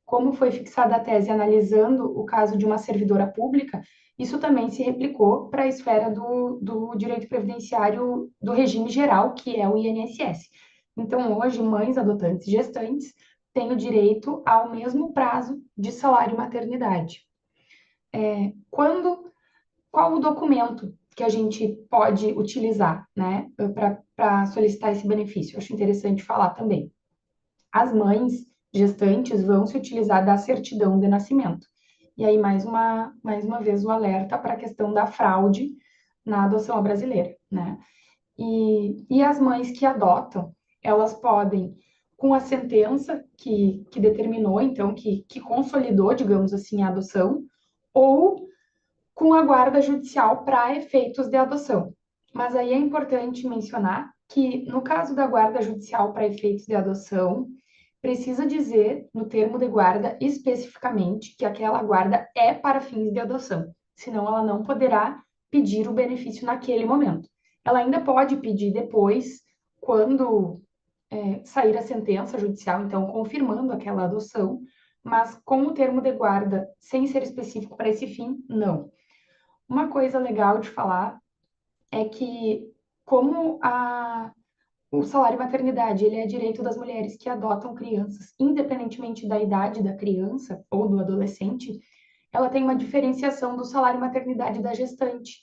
como foi fixada a tese analisando o caso de uma servidora pública, isso também se replicou para a esfera do direito previdenciário do regime geral, que é o INSS. Então, hoje, mães adotantes e gestantes têm o direito ao mesmo prazo de salário maternidade. Qual o documento que a gente pode utilizar, né, para solicitar esse benefício? Eu acho interessante falar também. As mães gestantes vão se utilizar da certidão de nascimento. E aí, mais uma vez, o alerta para a questão da fraude na adoção brasileira, né? E as mães que adotam, elas podem, com a sentença que determinou, então, que consolidou, digamos assim, a adoção, ou com a guarda judicial para efeitos de adoção. Mas aí é importante mencionar que, no caso da guarda judicial para efeitos de adoção, precisa dizer no termo de guarda especificamente que aquela guarda é para fins de adoção, senão ela não poderá pedir o benefício naquele momento. Ela ainda pode pedir depois, quando sair a sentença judicial, então confirmando aquela adoção, mas com o termo de guarda sem ser específico para esse fim, não. Uma coisa legal de falar é que como o salário maternidade ele é direito das mulheres que adotam crianças, independentemente da idade da criança ou do adolescente, ela tem uma diferenciação do salário maternidade da gestante,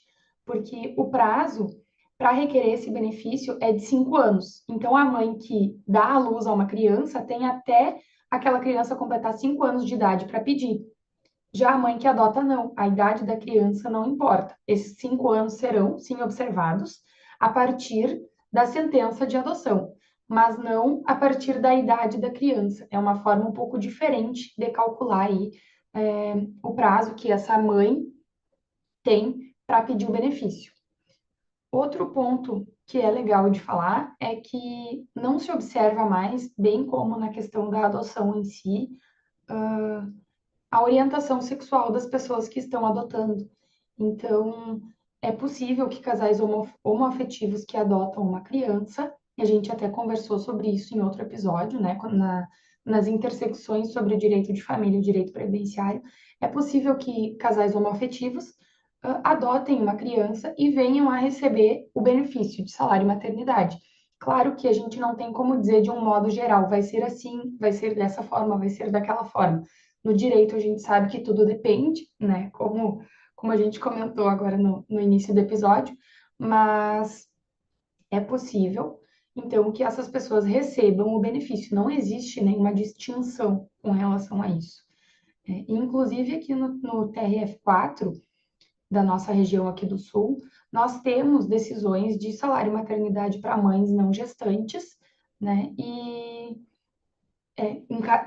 porque o prazo para requerer esse benefício é de 5 anos. Então, a mãe que dá à luz a uma criança tem até aquela criança completar 5 anos de idade para pedir. Já a mãe que adota, não. A idade da criança não importa. Esses 5 anos serão, sim, observados a partir da sentença de adoção, mas não a partir da idade da criança. É uma forma um pouco diferente de calcular aí o prazo que essa mãe tem para pedir o benefício. Outro ponto que é legal de falar é que não se observa mais, bem como na questão da adoção em si, a orientação sexual das pessoas que estão adotando. Então, é possível que casais homoafetivos que adotam uma criança, e a gente até conversou sobre isso em outro episódio, né, nas intersecções sobre o direito de família e o direito previdenciário, é possível que casais homoafetivos adotem uma criança e venham a receber o benefício de salário e maternidade. Claro que a gente não tem como dizer de um modo geral, vai ser assim, vai ser dessa forma, vai ser daquela forma. No direito, a gente sabe que tudo depende, né? Como a gente comentou agora no início do episódio, mas é possível, então, que essas pessoas recebam o benefício. Não existe nenhuma distinção com relação a isso. Inclusive, aqui no TRF4, da nossa região aqui do Sul, nós temos decisões de salário e maternidade para mães não gestantes, né? E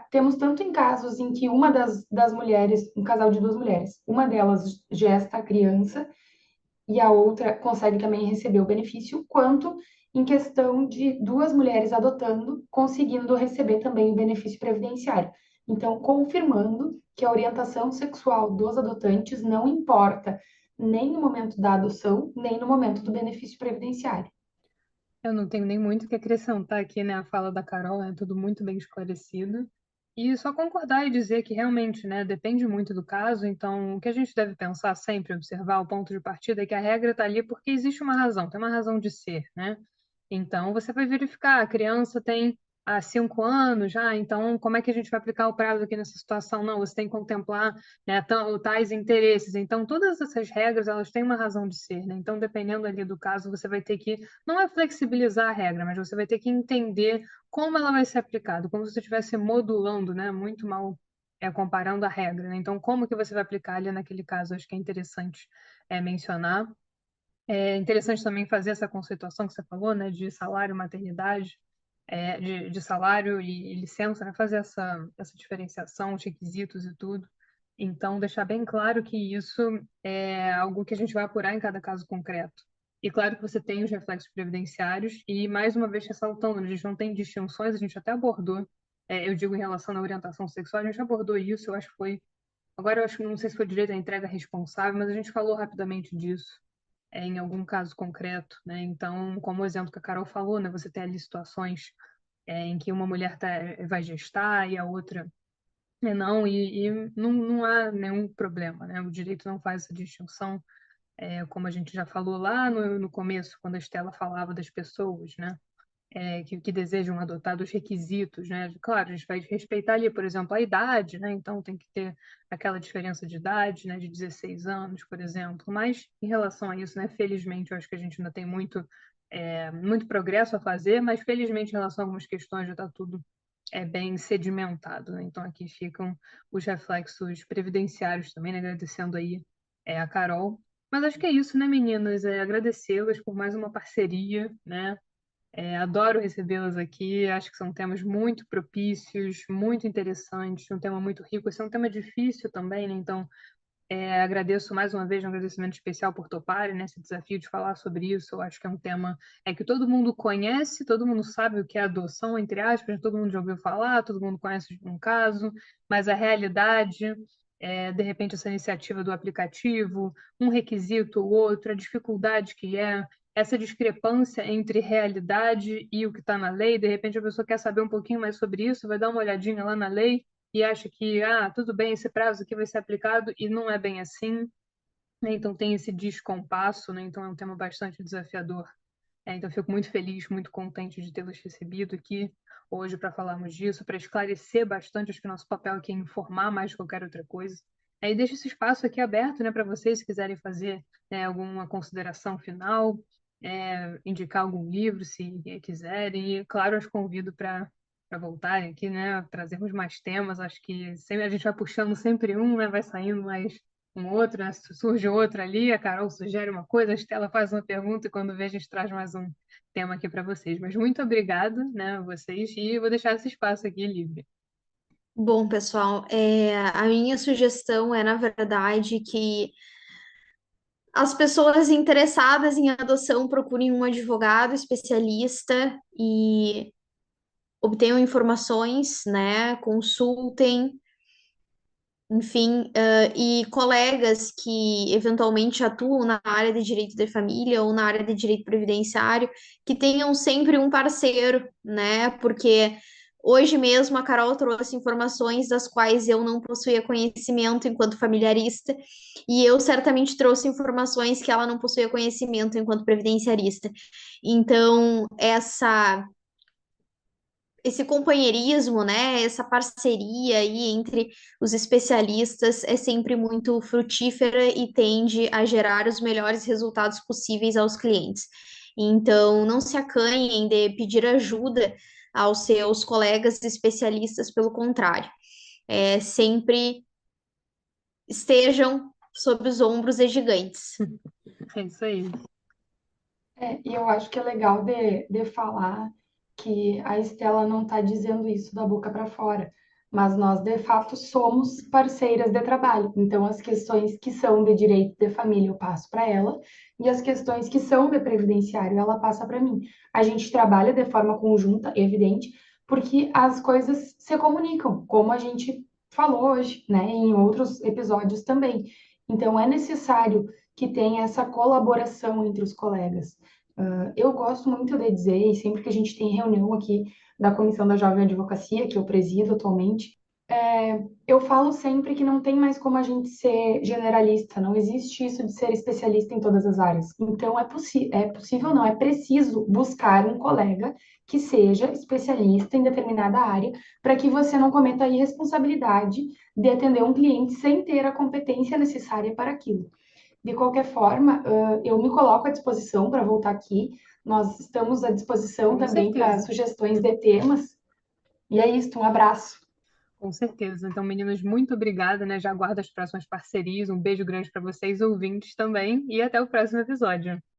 temos tanto em casos em que uma das mulheres, um casal de duas mulheres, uma delas gesta a criança e a outra consegue também receber o benefício, quanto em questão de duas mulheres adotando, conseguindo receber também o benefício previdenciário. Então, confirmando que a orientação sexual dos adotantes não importa nem no momento da adoção, nem no momento do benefício previdenciário. Eu não tenho nem muito o que acrescentar aqui, né? A fala da Carol é tudo muito bem esclarecido. E só concordar e dizer que realmente, né, depende muito do caso. Então, o que a gente deve pensar sempre, observar o ponto de partida, é que a regra está ali porque existe uma razão, tem uma razão de ser, né? Então, você vai verificar, a criança tem 5 anos já, então como é que a gente vai aplicar o prazo aqui nessa situação? Não, você tem que contemplar, né, tais interesses. Então, todas essas regras, elas têm uma razão de ser, né? Então, dependendo ali do caso, você vai ter que, não é flexibilizar a regra, mas você vai ter que entender como ela vai ser aplicada, como se você estivesse modulando, né, muito mal comparando a regra, né? Então, como que você vai aplicar ali naquele caso? Acho que é interessante mencionar. É interessante também fazer essa conceituação que você falou, né, de salário, maternidade, de salário e licença, né, fazer essa diferenciação, os requisitos e tudo. Então, deixar bem claro que isso é algo que a gente vai apurar em cada caso concreto. E claro que você tem os reflexos previdenciários, e mais uma vez ressaltando, a gente não tem distinções, a gente até abordou, eu digo em relação à orientação sexual, a gente abordou isso, eu acho que foi. Agora, eu acho que não sei se foi direito à entrega responsável, mas a gente falou rapidamente disso em algum caso concreto, né? Então, como o exemplo que a Carol falou, né? Você tem ali situações em que uma mulher vai gestar e a outra não, e não há nenhum problema, né? O direito não faz essa distinção, como a gente já falou lá no começo, quando a Estela falava das pessoas, né? Que desejam adotar dos requisitos, né? Claro, a gente vai respeitar ali, por exemplo, a idade, né? Então tem que ter aquela diferença de idade, né? De 16 anos, por exemplo. Mas em relação a isso, né? Felizmente, eu acho que a gente ainda tem muito progresso a fazer, mas felizmente em relação a algumas questões já está tudo bem sedimentado, né? Então aqui ficam os reflexos previdenciários também, né? Agradecendo aí a Carol. Mas acho que é isso, né, meninas? Agradecê-las por mais uma parceria, né? Adoro recebê-las aqui, acho que são temas muito propícios, muito interessantes, um tema muito rico. Esse é um tema difícil também, né? Então, Agradeço mais uma vez um agradecimento especial por toparem, né, esse desafio de falar sobre isso. Eu acho que é um tema que todo mundo conhece, todo mundo sabe o que é adoção, entre aspas, todo mundo já ouviu falar, todo mundo conhece um caso, mas a realidade, de repente, essa iniciativa do aplicativo, um requisito ou outro, a dificuldade que é, essa discrepância entre realidade e o que está na lei, de repente a pessoa quer saber um pouquinho mais sobre isso, vai dar uma olhadinha lá na lei e acha que, tudo bem, esse prazo aqui vai ser aplicado e não é bem assim, né? Então tem esse descompasso, né? Então é um tema bastante desafiador. Então fico muito feliz, muito contente de tê-los recebido aqui hoje para falarmos disso, para esclarecer bastante. Acho que o nosso papel aqui é informar mais de qualquer outra coisa. E deixo esse espaço aqui aberto, né, para vocês, se quiserem fazer, alguma consideração final, indicar algum livro, se quiserem. E, claro, os convido para voltarem aqui, né, trazermos mais temas. Acho que sempre a gente vai puxando sempre um, né, vai saindo mais um outro, né? Surge outro ali, a Carol sugere uma coisa, a Estela faz uma pergunta e quando vê a gente traz mais um tema aqui para vocês. Mas muito obrigada, né, a vocês, e vou deixar esse espaço aqui livre. Bom, pessoal, a minha sugestão é, na verdade, que as pessoas interessadas em adoção procurem um advogado especialista e obtenham informações, né? Consultem, enfim, e colegas que eventualmente atuam na área de direito da família ou na área de direito previdenciário, que tenham sempre um parceiro, né? Porque hoje mesmo a Carol trouxe informações das quais eu não possuía conhecimento enquanto familiarista, e eu certamente trouxe informações que ela não possuía conhecimento enquanto previdenciarista. Então, esse companheirismo, né, essa parceria aí entre os especialistas é sempre muito frutífera e tende a gerar os melhores resultados possíveis aos clientes. Então, não se acanhem de pedir ajuda aos seus colegas especialistas, pelo contrário, sempre estejam sob os ombros de gigantes. É isso aí. E eu acho que é legal de falar que a Estela não está dizendo isso da boca para fora, mas nós de fato somos parceiras de trabalho. Então, as questões que são de direito de família eu passo para ela, e as questões que são de previdenciário ela passa para mim. A gente trabalha de forma conjunta, evidente, porque as coisas se comunicam, como a gente falou hoje, né, em outros episódios também. Então, é necessário que tenha essa colaboração entre os colegas. Eu gosto muito de dizer, e sempre que a gente tem reunião aqui da Comissão da Jovem Advocacia, que eu presido atualmente, eu falo sempre que não tem mais como a gente ser generalista, não existe isso de ser especialista em todas as áreas. Então, é possível, não, é preciso buscar um colega que seja especialista em determinada área, para que você não cometa a irresponsabilidade de atender um cliente sem ter a competência necessária para aquilo. De qualquer forma, eu me coloco à disposição para voltar aqui. Nós estamos à disposição Com também para certeza. sugestões de temas. E é isso, um abraço. Com certeza. Então, meninos, muito obrigada, né? Já aguardo as próximas parcerias. Um beijo grande para vocês, ouvintes também, e até o próximo episódio.